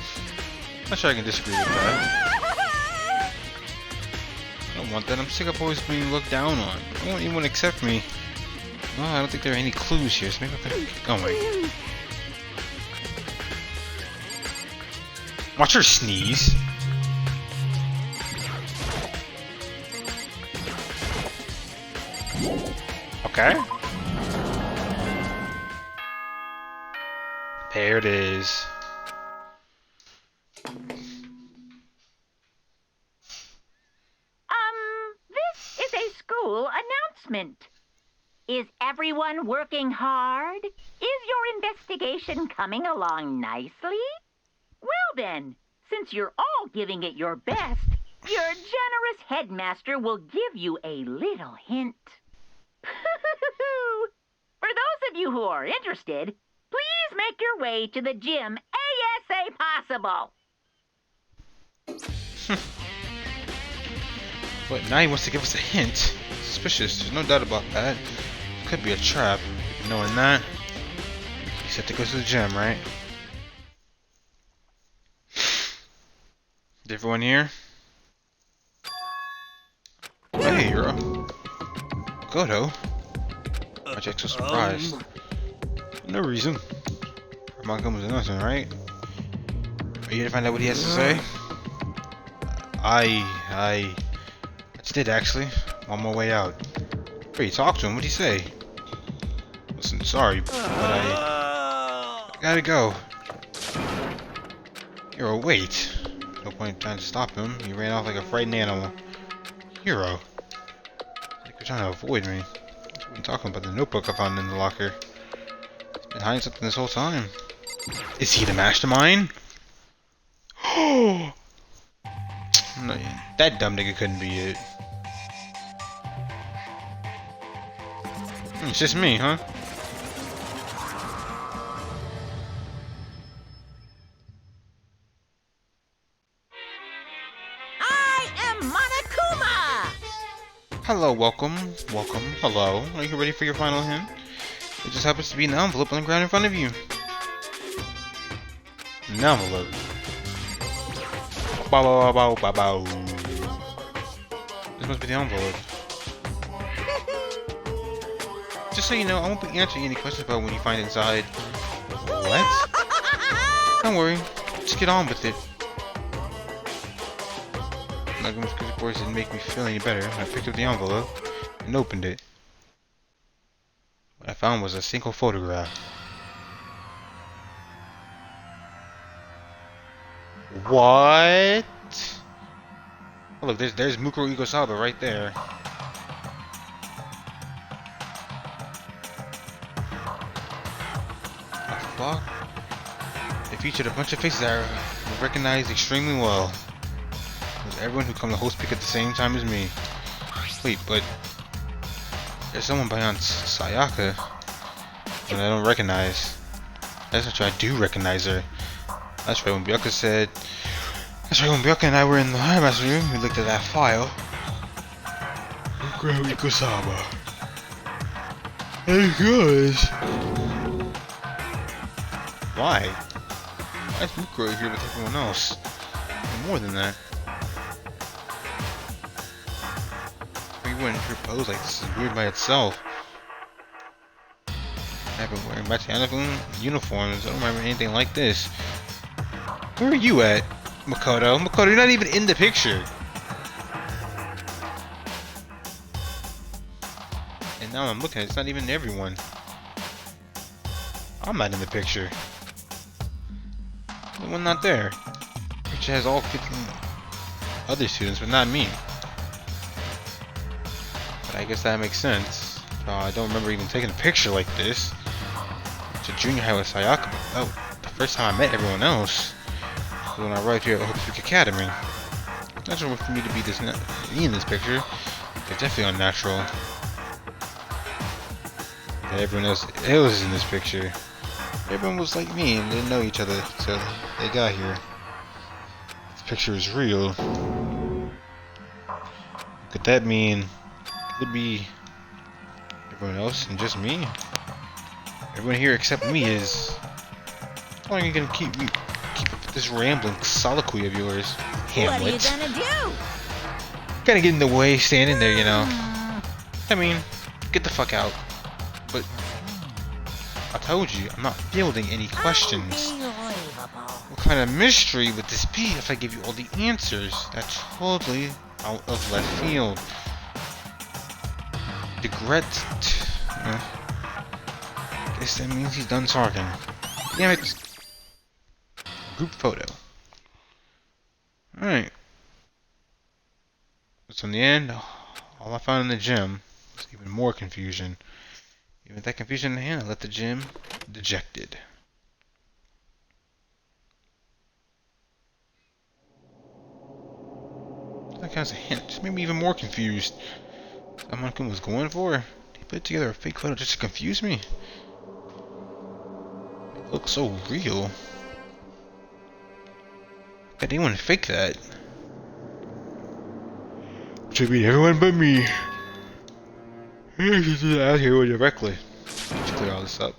Not sure I can disagree with that. I don't want that. I'm sick of always being looked down on. I don't want anyone to accept me. Well, I don't think there are any clues here, so maybe I better keep going. Watch her sneeze. Okay. There it is. This is a school announcement. Is everyone working hard? Is your investigation coming along nicely? Well then, since you're all giving it your best, your generous headmaster will give you a little hint. For those of you who are interested, please make your way to the gym ASA possible. But now he wants to give us a hint. Suspicious, there's no doubt about that. Could be a trap. Knowing that, he said to go to the gym, right? Is everyone here? Hey, you're up. Goto? Why'd you act so surprised? No reason. Ramon was announcing, right? Are you here to find out what he has to say? I just did actually. I'm on my way out. Wait, you talked to him? What'd he say? Listen, sorry, but I gotta go. Hero, wait. No point trying to stop him. He ran off like a frightened animal. Hero. Like you're trying to avoid me. I've been talking about the notebook I found in the locker. He's been hiding something this whole time. Is he the mastermind? Oh! No, that dumb nigga couldn't be it. It's just me, huh? Monokuma! Hello, welcome, hello. Are you ready for your final hint? It just happens to be an envelope on the ground in front of you. An envelope. Bow, bow, bow, bow, bow. This must be the envelope. Just so you know, I won't be answering any questions about when you find it inside. What? Don't worry, just get on with it. Not gonna because of course it didn't make me feel any better when I picked up the envelope and opened it. What I found was a single photograph. What? Oh, look, there's Mukuro Igosaba right there. What the fuck? They featured a bunch of faces that I recognized extremely well. It was everyone who come to host pick at the same time as me. Wait, but there's someone behind Sayaka that I don't recognize. That's not true, I do recognize her. That's right, when Byakuya said... That's right, when Byakuya and I were in the master room, we looked at that file. Mukuro Igosaba. Hey guys! Why? Why is Mukuro here with everyone else? And more than that. We wouldn't propose like this is weird by itself. I've been wearing matching uniforms. I don't remember anything like this. Where are you at, Makoto? Makoto, you're not even in the picture. And now I'm looking, it's not even everyone. I'm not in the picture. The one not there. The picture has all 15 other students, but not me. But I guess that makes sense. I don't remember even taking a picture like this. It's a junior high with Sayaka. Oh, the first time I met everyone else was when I arrived here at Gettibg Academy. It's natural for me to be me in this picture. It's definitely unnatural. But everyone else was in this picture. Everyone was like me and didn't know each other, so they got here. This picture is real. Could that mean could it be everyone else and just me? Everyone here except me is... How long are you gonna keep up with this rambling soliloquy of yours, Hamlet? What are you gonna do? Kinda get in the way, standing there, you know. I mean, get the fuck out. But I told you, I'm not fielding any questions. What kind of mystery would this be if I give you all the answers? That's totally out of left field. Regret. Guess that means he's done talking. Damn it. Group photo. Alright. So in the end, all I found in the gym was even more confusion. Even with that confusion in hand, I left the gym dejected. That guy's a hint. Just made me even more confused. Someone was going for? He put together a fake photo just to confuse me. It looks so real. Could anyone fake that? Should be everyone but me. Out here directly. Let's clear all this up.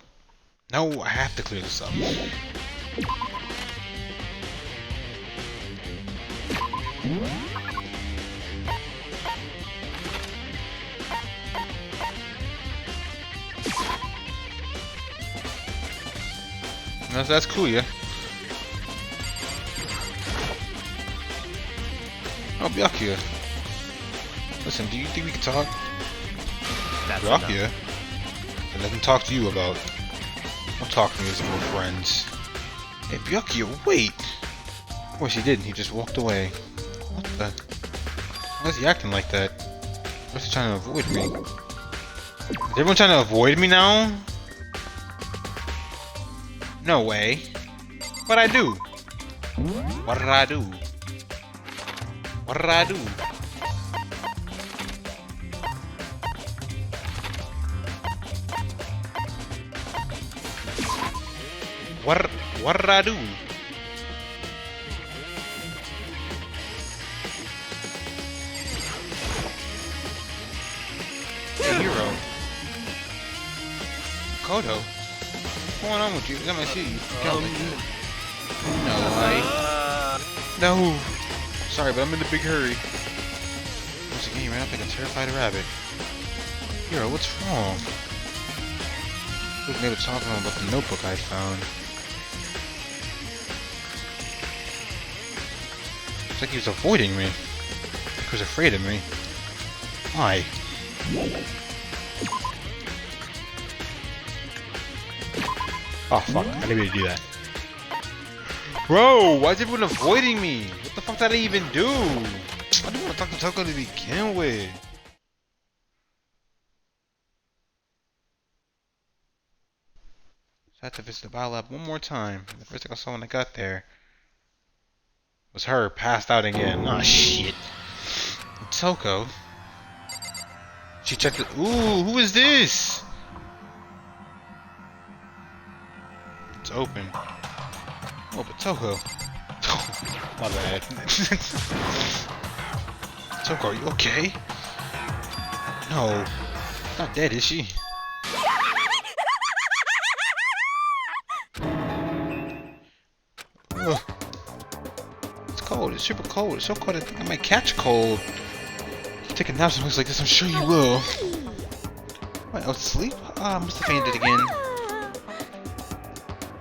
No, I have to clear this up. That's cool, yeah. Oh, Byakuya. Listen, do you think we can talk? Byakuya? And let him talk to you about. Don't talk to me as if we're friends. Hey, Byakuya, wait! Of course he didn't, he just walked away. What the? Why is he acting like that? What's he trying to avoid me? Is everyone trying to avoid me now? No way. What'd I do? What did I do? What did I do? What did I do? Makoto? What's going on with you? Let me see you. No, No. Sorry, but I'm in a big hurry. Once again, you ran up like a terrified rabbit. Hero, what's wrong? Look, maybe talking about the notebook I found. It's like he was avoiding me. He was afraid of me. Why? Oh fuck, I didn't mean to do that. Bro, why is everyone avoiding me? What the fuck did I even do? I didn't want to talk to Toko to begin with. So I had to visit the bio lab one more time. The first thing I saw when I got there was her passed out again. Oh shit. Toko. She checked it. Ooh, who is this? It's open. Oh, but Toko. My bad. Toko, are you okay? No. Not dead, is she? Ugh. It's cold. It's super cold. It's so cold I think I might catch cold. If you take a nap some like this, I'm sure you will. What, out to sleep? Ah, I must have fainted again.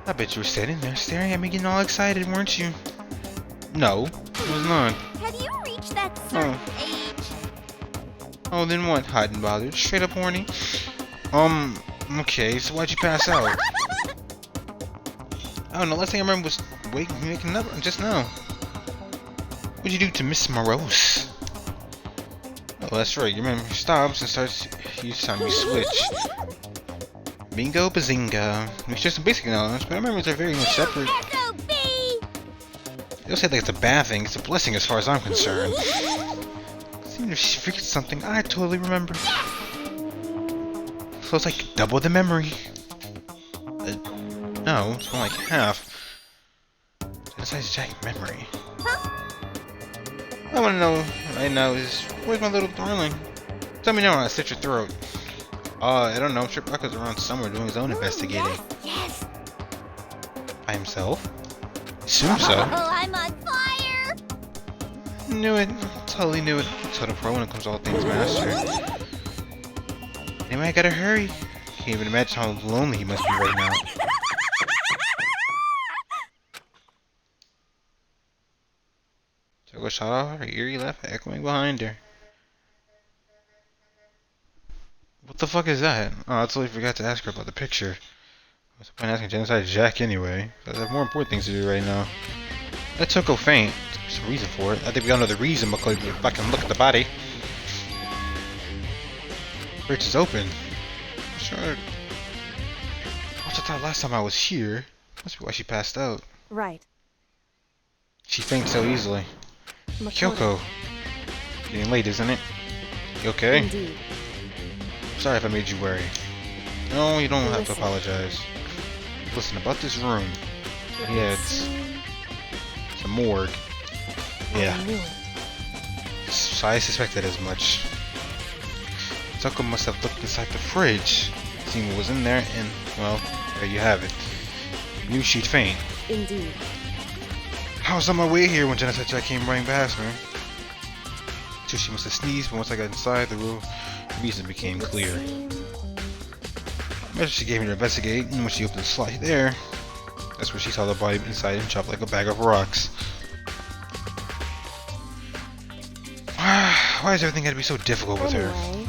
I bet you were sitting there staring at me getting all excited, weren't you? No, I was not. Have you reached that certain age? Oh, then what? Hide and bothered. Straight up horny. Okay, so why'd you pass out? I don't know, last thing I remember was waking up just now. What'd you do to Miss Morose? Oh, that's right, you remember, stops and starts each time you switch. Bingo bazinga. It's just some basic knowledge, but our memories are very much separate. They don't say like it's a bad thing, it's a blessing as far as I'm concerned. Even if she forgets something, I totally remember. So it's like double the memory. No, it's more like half. Besides Jack memory. I want to know right now is, where's my little darling? Tell me now when I slit your throat. I don't know, I'm sure Bucka's around somewhere doing his own investigating. Yes. By himself? Assume so. Oh, I'm on fire. Knew it. Totally knew it. Total pro when it comes to all things master. Anyway, I gotta hurry. Can't even imagine how lonely he must be right now. Toko shot off her eerie laugh echoing behind her. What the fuck is that? Oh, I totally forgot to ask her about the picture. What's the point of asking Genocide Jack anyway? I have more important things to do right now. Let Toko faint. There's a reason for it. I think we all know the reason because we fucking look at the body. Bridge is open. Sure. I thought last time I was here. Must be why she passed out. Right. She faints so easily. Kyoko. Getting late, isn't it? You okay? Indeed. Sorry if I made you worry. No, you don't have to apologize. Listen, about this room. Yeah, it's a morgue. Yeah. I knew it. So I suspected as much. Toko must have looked inside the fridge, seen what was in there, and, well, there you have it. Knew she'd faint. Indeed. I was on my way here when Genocide Jack came running past me. So she must have sneezed, but once I got inside the room, the reason became clear. Imagine she gave me to investigate, and when she opened the slot there, that's where she saw the body inside and chopped like a bag of rocks. Why is everything got to be so difficult with her? Anyway,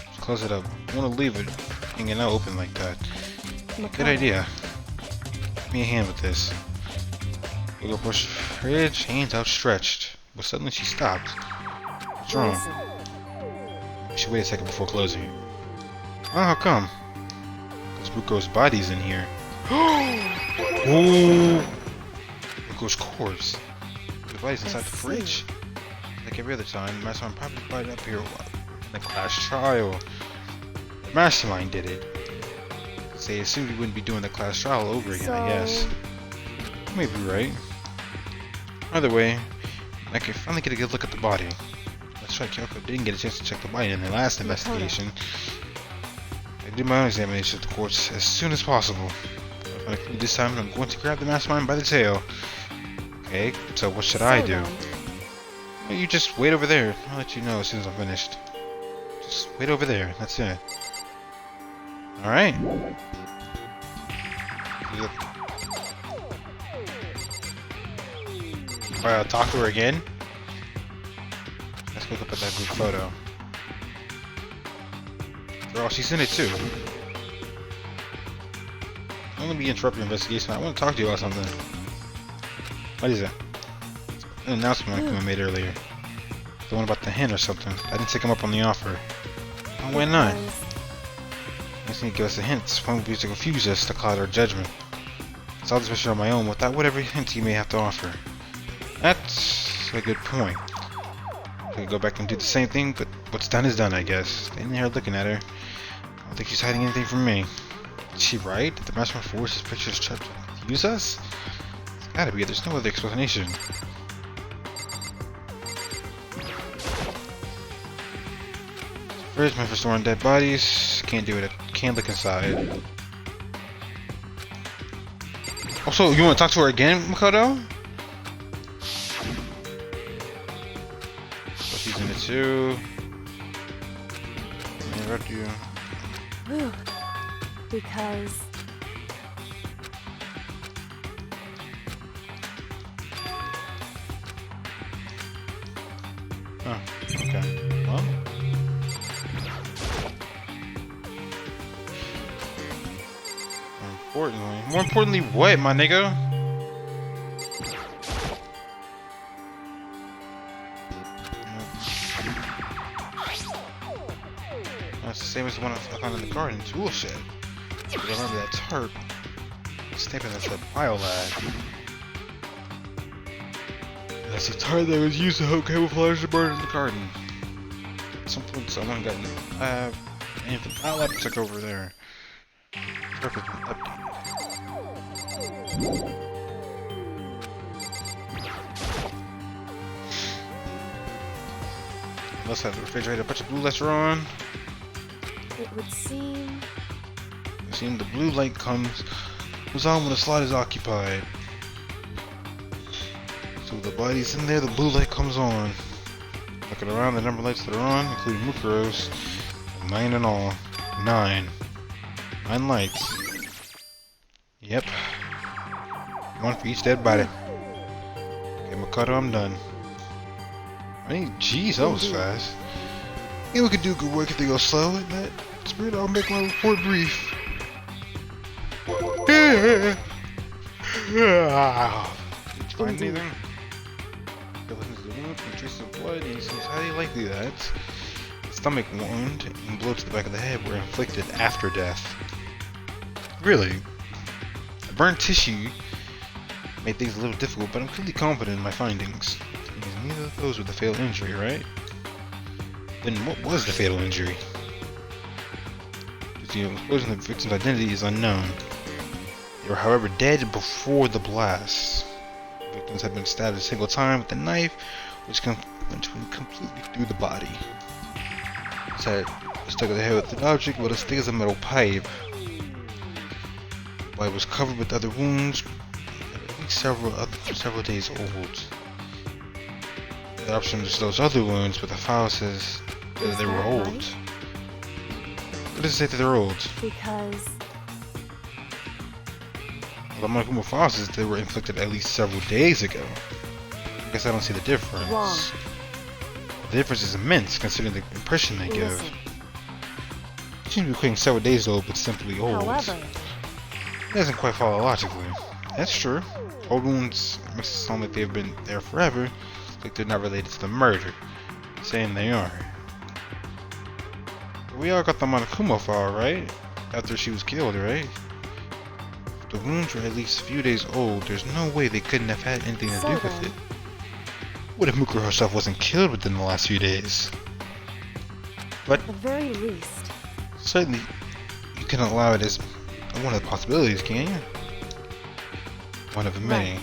Just close it up. I want to leave it hanging out open like that. Good Makoto. idea. Give me a hand with this. We go push the fridge, hands outstretched. But suddenly she stopped. What's wrong? Listen. We should wait a second before closing it. Oh, how come? Because Buko's body's in here. Oh! Buko's corpse. The body's inside the fridge. Like every other time, Mastermind probably brought it up here in the class trial. Mastermind did it. Because they assumed we wouldn't be doing the class trial over again, I guess. You may be right. Either way, I can finally get a good look at the body. That's right, Kyoko didn't get a chance to check the body in the last investigation. I do my own examination of the courts as soon as possible. If I conclude this time, I'm going to grab the mastermind by the tail. Okay, so what should I do? then. Well, you just wait over there. I'll let you know as soon as I'm finished. Just wait over there. That's it. Alright. Alright, I'll talk to her again. Let's go look at that group photo. Oh, she's in it too. I'm gonna be interrupting your investigation. I want to talk to you about something. What is it? An announcement I made earlier. The one about the hen or something. I didn't take him up on the offer. Oh, why not? I just need to give us a hint. One would be to confuse us to cloud our judgment. So I'll just mission on my own without whatever hint you may have to offer. That's a good point. I could go back and do the same thing, but what's done is done, I guess. Standing here looking at her. I don't think she's hiding anything from me. Is she right? Did the Master force his pictures trapped to confuse us? It's gotta be. There's no other explanation. First, for storing dead bodies. Can't do it. Can't look inside. Also, you want to talk to her again, Makoto? So she's in it too. Interrupt you. Whew. Because Oh, okay. Well. More importantly, what, my nigga? That's the same as the one I found in the garden tool shed. I remember that tarp. Stamping that's a biolab. That's the tarp that was used to help camouflage the bird in the garden. At some point, someone got and the biolab took over there. Perfect update. Let's have the refrigerator. A bunch of blue lights are on. it would seem The blue light comes on when the slot is occupied. So the body's in there, the blue light comes on. Looking around, the number of lights that are on, including Mukuro's, 9 in all. 9 lights. Yep. 1 for each dead body. Okay, Makoto, I'm done. I mean, jeez, that was fast. Yeah, we could do good work if they go slow. In that spirit, I'll make my report brief. Did you find anything? It listens to the wound, and traces of blood, and he seems highly likely that the stomach wound and blow to the back of the head were inflicted after death. Really? The burnt tissue made things a little difficult, but I'm pretty confident in my findings. Neither of those were the fatal injury, right? Then what was the fatal injury? The explosion of the victim's identity is unknown. They were, however, dead before the blast. The victims had been stabbed a single time with a knife, which went completely through the body. So, stuck at the head with an object, but as thick as a metal pipe. The body was covered with other wounds, at least several days old. The option is those other wounds, but the file says that they were old. Right? What does it say that they're old? because Well, the Monokuma file says they were inflicted at least several days ago. I guess I don't see the difference. wrong. The difference is immense considering the impression they give. Listen, It seems to be equating several days old, but simply old. however, It doesn't quite follow logically. That's true. Old wounds makes it sound like they've been there forever, like they're not related to the murder. Saying they are. We all got the Monokuma file, right? After she was killed, right? If the wounds were at least a few days old, there's no way they couldn't have had anything to do with then. it. What if Mukuro herself wasn't killed within the last few days? But at the very least, certainly, you can allow it as one of the possibilities, can you? One of the many.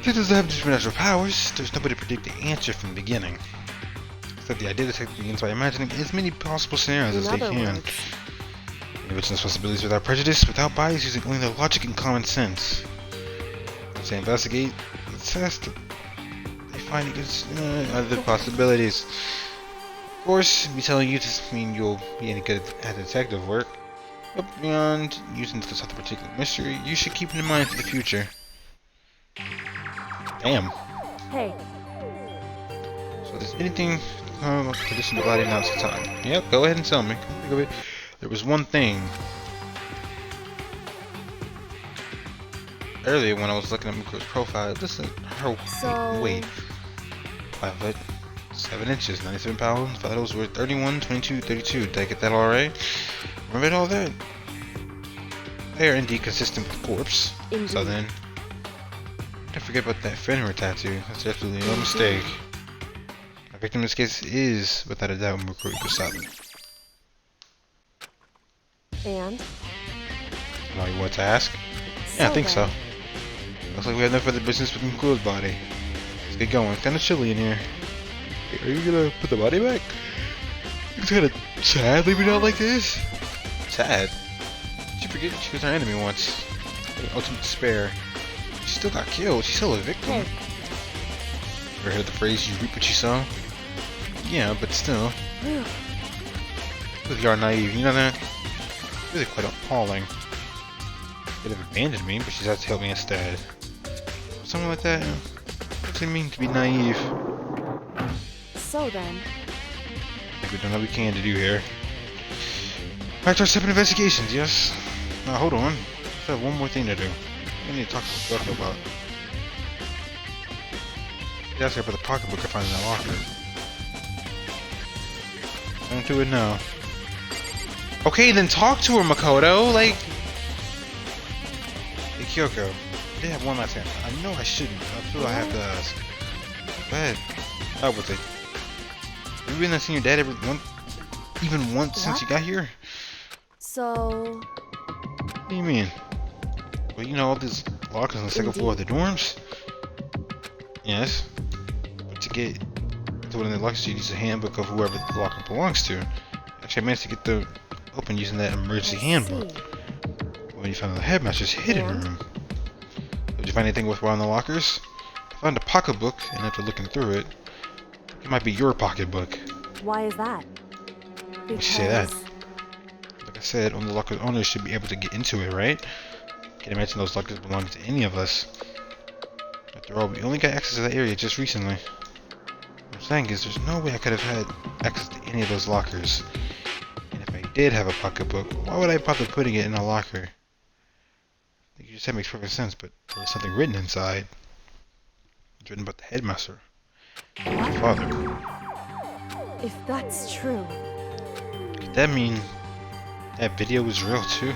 If it doesn't have supernatural powers, there's nobody to predict the answer from the beginning. Except the idea of the begins by imagining as many possible scenarios as In they other can. words, Individual responsibilities without prejudice, without bias, using only their logic and common sense. Once they investigate the test, they find other possibilities. Of course, me telling you this mean you'll be any good at detective work. But beyond using to solve the particular mystery, you should keep it in mind for the future. Damn. hey, So if there's anything to listen to body, now's the time. Yep, go ahead and tell me. Go ahead. There was one thing. Earlier when I was looking at Miko's profile, listen, her So- weight. 5 foot, 7 inches, 97 pounds, vitals were 31, 22, 32. Did I get that alright? Remember all that? They are indeed consistent with the corpse. Indeed. So then, don't forget about that Fenrir tattoo. That's absolutely no mistake. The victim in this case is, without a doubt, Miko Ikusabe. and? Now you want to ask? Yeah, I think so. then, Looks like we have no further business with Miko's body. Let's get going. It's kind of chilly in here. Hey, are you gonna put the body back? It's kind of sad leaving it out like this. Sad? Did you forget she was our enemy once? The ultimate despair. She still got killed. She's still a victim. Hey, Ever heard the phrase, you reap what you sow? Yeah, but still. Look, you are naive. You know that? It's really quite appalling. Could have abandoned me, but she's out to help me instead. Something like that. What does it mean to be naive? so then, I think we've done all we can to do here. Back to our separate investigations, yes? Now hold on. I have one more thing to do. I need to talk to Buck about. You ask her about the pocketbook I found in that locker. Don't do it now. Okay, then talk to her, Makoto. Like, hey, Kyoko. I did have one last time. I know I shouldn't. I feel I have to ask. Go ahead. I would say. Have you been seeing your dad even once since you got here? so, What do you mean? Well, you know all these lockers on the second floor of the dorms? Yes. But to get to one of the lockers, you use a handbook of whoever the locker belongs to. Actually, I managed to get the open using that emergency I handbook. see. When you found the headmaster's hidden And? room. Did you find anything worthwhile in the lockers? I found a pocketbook, and after looking through it, it might be your pocketbook. Why is that? you say that? Like I said, only the locker owners should be able to get into it, right? Can't imagine those lockers belong to any of us. After all, we only got access to that area just recently. What I'm saying is, there's no way I could have had access to any of those lockers. And if I did have a pocketbook, why would I bother putting it in a locker? I think you just said makes perfect sense, but there was something written inside. It's written about the headmaster. My father. If that's true, Could that mean that video was real too?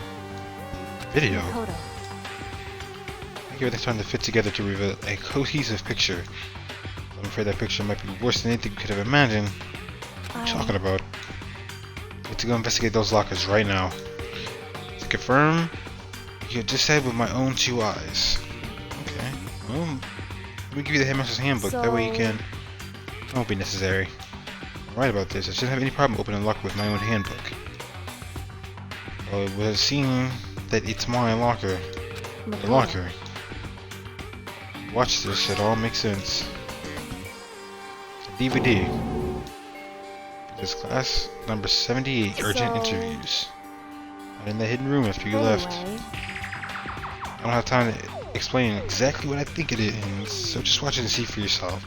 Video? Makoto, I think everything's trying to fit together to reveal a cohesive picture. I'm afraid that picture might be worse than anything we could have imagined. What are you talking about? I have to go investigate those lockers right now. To confirm, you just said with my own 2 eyes. Okay. Well, let me give you the headmaster's handbook. That way you So- can. It won't be necessary. I'm right about this. I shouldn't have any problem opening a locker with my own handbook. Well, it was seen that it's my locker. The Makoto, locker. Watch this, it all makes sense. It's a DVD. This class number 78, urgent So- interviews. I'm in the hidden room after you left. anyway, I don't have time to explain exactly what I think it is, so just watch it and see for yourself.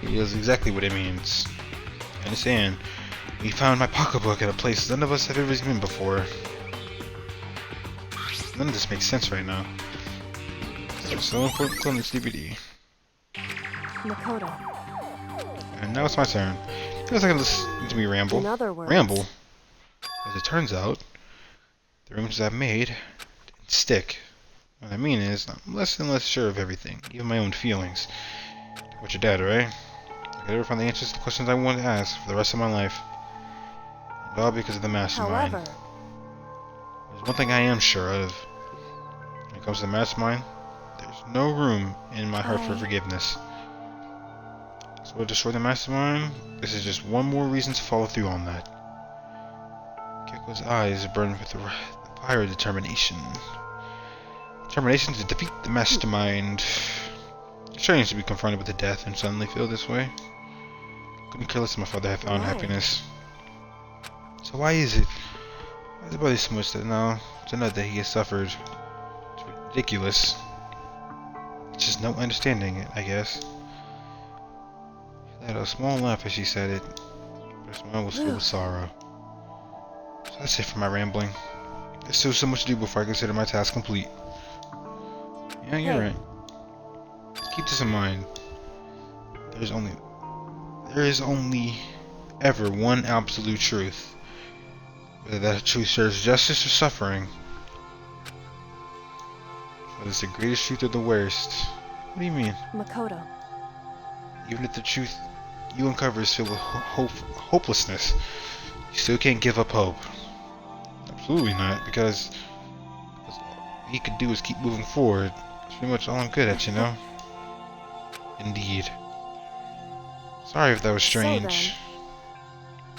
It is exactly what it means. Understand? We found my pocketbook at a place none of us have ever been before. None of this makes sense right now. It's so important on this DVD. Makoto, And now it's my turn. Feels like I listen to me ramble. in other words, Ramble. As it turns out, the images I've made didn't stick. What I mean is, I'm less and less sure of everything, even my own feelings. What's your dad, right? I could never find the answers to the questions I wanted to ask for the rest of my life. And all because of the mastermind. however, There's one thing I am sure of. When it comes to the mastermind, there's no room in my heart for I- forgiveness. So we'll destroy the mastermind. This is just one more reason to follow through on that. Gekko's eyes burn with the fire of determination. Determination to defeat the mastermind. It's strange to be confronted with the death and suddenly feel this way. Couldn't care less if my father had found happiness. So why is it? Why is it bother so much that now to know that he has suffered? It's ridiculous. It's just no understanding it, I guess. She let out a small laugh as she said it, but her smile was filled with sorrow. So that's it for my rambling. There's still so much to do before I consider my task complete. Yeah, you're right. Keep this in mind. There is only ever one absolute truth. Whether that truth serves justice or suffering. Whether it's the greatest truth or the worst. What do you mean? Makoto. Even if the truth you uncover is filled with hopelessness, you still can't give up hope. Absolutely not, because all he could do is keep moving forward. That's pretty much all I'm good at, you know? Indeed. Sorry if that was strange.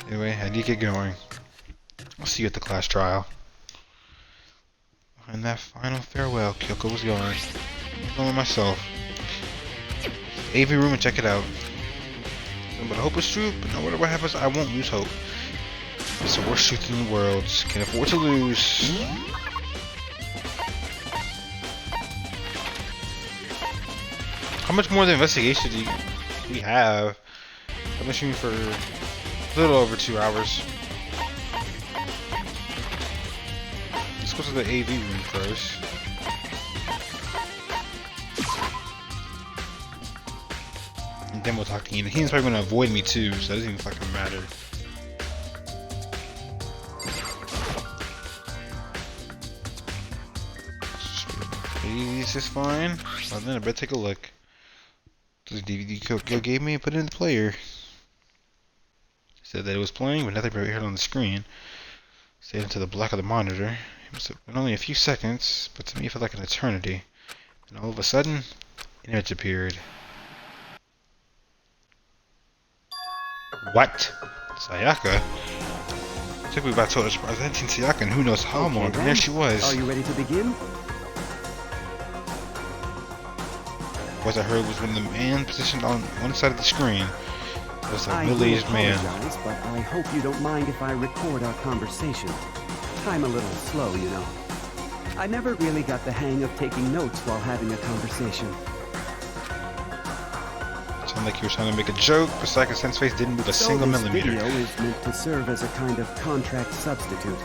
Anyway, I need to get going. I'll see you at the class trial. And that final farewell, Kyoko was gone. I'm going myself. AV room and check it out. But I hope it's true, but no matter what happens, I won't lose hope. It's the worst truth in the world. Can't afford to lose. How much more of the investigation do we have? I've been shooting for a little over 2 hours. Let's go to the AV room first. And then we'll talk to Ian. Ian's probably gonna avoid me too, so that doesn't even fucking matter. Is this fine? Well, then I better take a look. The DVD Kyoko gave me and put it in the player. Said that it was playing, but nothing appeared on the screen. Stayed into the black of the monitor. It must have been only a few seconds, but to me it felt like an eternity. And all of a sudden, an image appeared. What? Sayaka? It took me about total surprise. I hadn't seen Sayaka in who knows how long, and there she was. Are you ready to begin? What I heard was when the man positioned on one side of the screen. It was a middle-aged man. I apologize, but I hope you don't mind if I record our conversation. I'm a little slow, you know. I never really got the hang of taking notes while having a conversation. It sounded like you were trying to make a joke, but Sayaka-sen's face didn't move a single millimeter. This video is meant to serve as a kind of contract substitute.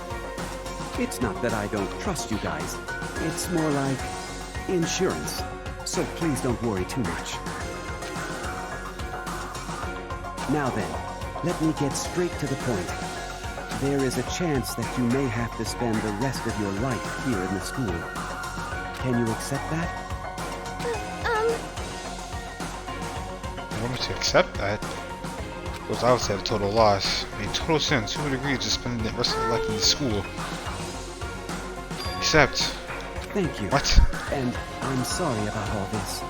It's not that I don't trust you guys. It's more like insurance. So please don't worry too much. Now then, let me get straight to the point. There is a chance that you may have to spend the rest of your life here in the school. Can you accept that? You want me to accept that? It was obviously a total loss. It made total sense. Who would agree to spend the rest of their life in the school? Except... Thank you. What? And I'm sorry about all this.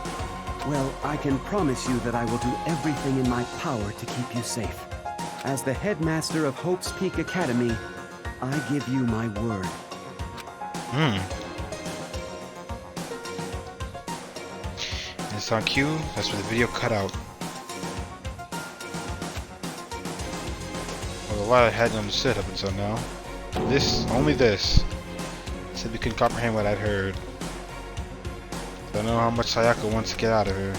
Well, I can promise you that I will do everything in my power to keep you safe. As the headmaster of Hope's Peak Academy, I give you my word. It's on cue. That's where the video cut out. Well, a lot I hadn't understood up until now. Only this. Said we couldn't comprehend what I'd heard. I know how much Sayaka wants to get out of here.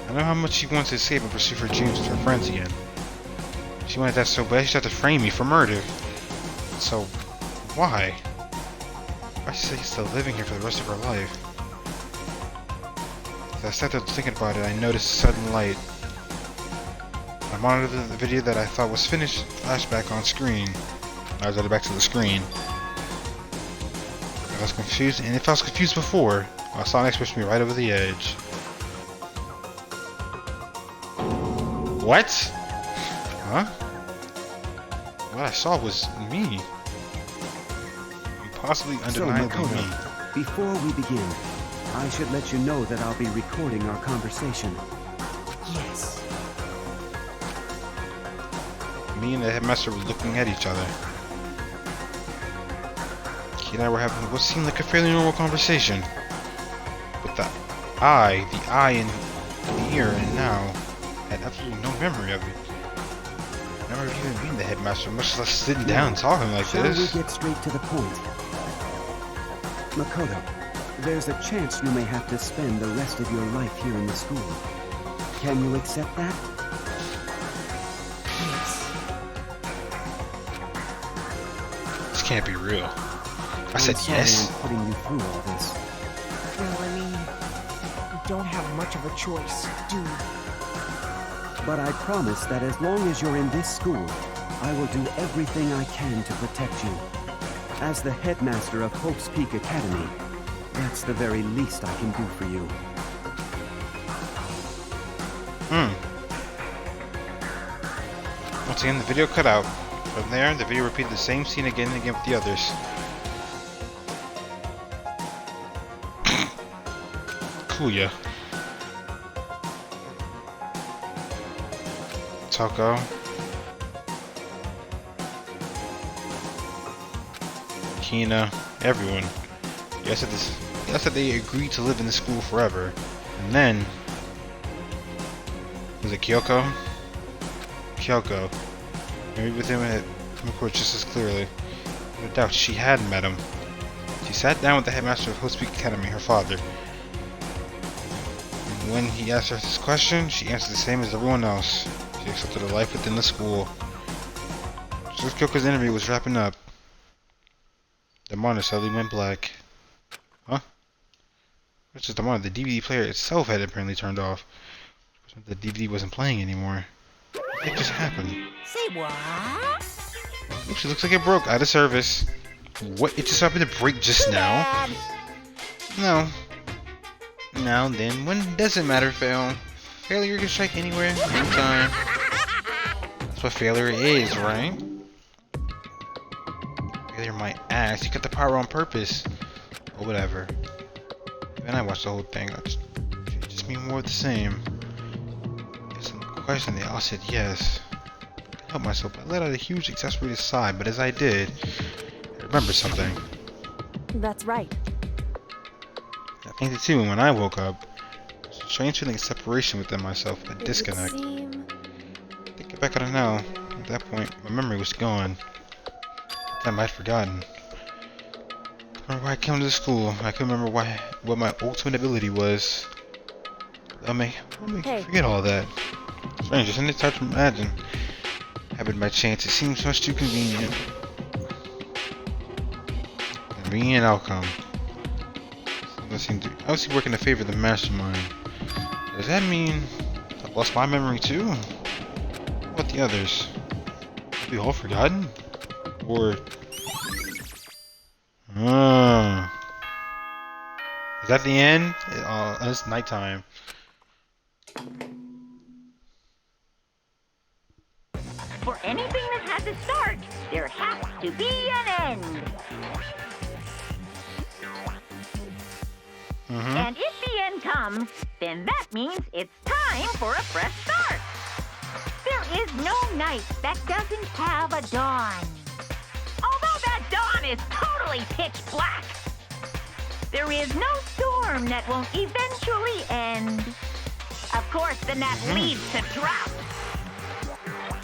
I know how much she wants to escape and pursue her dreams with her friends again. She wanted that so bad she had to frame me for murder. So, why? Why is she still living here for the rest of her life? As I sat there thinking about it, I noticed a sudden light. I monitored the video that I thought was finished flashback on screen. I was back to the screen. I was confused, and if I was confused before, I saw an expression me right over the edge. What? Huh? What I saw was me. Possibly undeniably me. Before we begin, I should let you know that I'll be recording our conversation. Yes. Me and the headmaster were looking at each other. He and I were having what seemed like a fairly normal conversation. But the eye in the ear, and now had absolutely no memory of it. I never even been the headmaster, much less sitting down talking like Shall this. we get straight to the point? Makoto, there's a chance you may have to spend the rest of your life here in the school. Can you accept that? Yes. This can't be real. I said I'm sorry yes. I'm putting you through all this. Well, I mean, we don't have much of a choice, do we? But I promise that as long as you're in this school, I will do everything I can to protect you. As the headmaster of Hope's Peak Academy, that's the very least I can do for you. Once again, the video cut out. From there, the video repeated the same scene again and again with the others. Kuya. Toko. Kina. Everyone. Yes, that they agreed to live in the school forever. And then... Was it Kyoko? Kyoko. Maybe with him it came across just as clearly. No doubt she had met him. She sat down with the headmaster of Hope's Peak Academy, her father. And when he asked her this question, she answered the same as everyone else. She accepted a life within the school. Just as Kyoko's interview was wrapping up, the monitor suddenly went black. Huh? Which is the monitor? The DVD player itself had apparently turned off. The DVD wasn't playing anymore. What just happened? Say what? Oops, it looks like it broke out of service. What? It just happened to break just now? No. Now then, when does it matter, fail? Failure can strike anywhere, anytime. That's what failure is, right? Failure might ask, you got the power on purpose. Or whatever. Then I watched the whole thing. It just mean more of the same. Question, they all said yes. I couldn't help myself. I let out a huge exasperated sigh, but as I did, I remembered something. That's right. I think too, and when I woke up, there was a strange feeling of separation within myself, a disconnect. Thinking back on it now, at that point, my memory was gone. I might have forgotten. I remember why I came to school. I couldn't remember what my ultimate ability was. I'll make you forget all that. Strange, isn't it? It's hard to imagine. Having by chance, it seems much too convenient. Convenient outcome. I obviously working in favor of the mastermind. Does that mean I've lost my memory too? What about the others? Have we all forgotten? Or... Is that the end? It's nighttime. For anything that has a start, there has to be an end. And if the end comes, then that means it's time for a fresh start. There is no night that doesn't have a dawn. Although that dawn is totally pitch black. There is no storm that won't eventually end. Of course, then that leads to drought.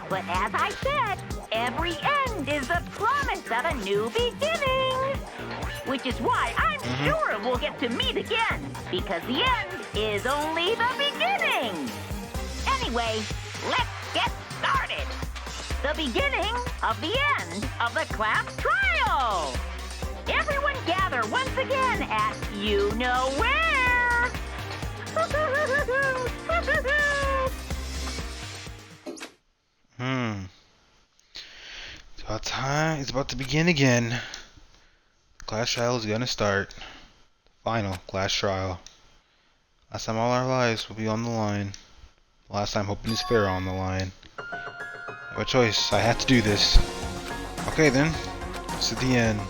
But as I said, every end is the promise of a new beginning. Which is why I'm sure we'll get to meet again. Because the end is only the beginning. Anyway, let's get started. The beginning of the end of the class trial. Everyone gather once again at you know where. It's about to begin again. The class trial is gonna start. Final class trial. Last time all our lives will be on the line. Last time hoping is fair on the line. I have a choice. I have to do this. Okay then. This is the end.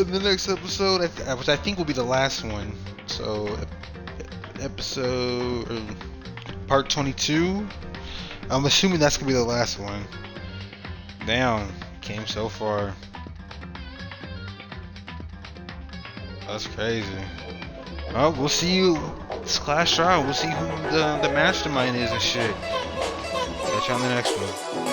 in the next episode, which I think will be the last one. So, part 22. I'm assuming that's gonna be the last one. Damn, came so far. That's crazy. Oh, we'll see you. It's Clash Royale. We'll see who the mastermind is and shit. Catch you on the next one.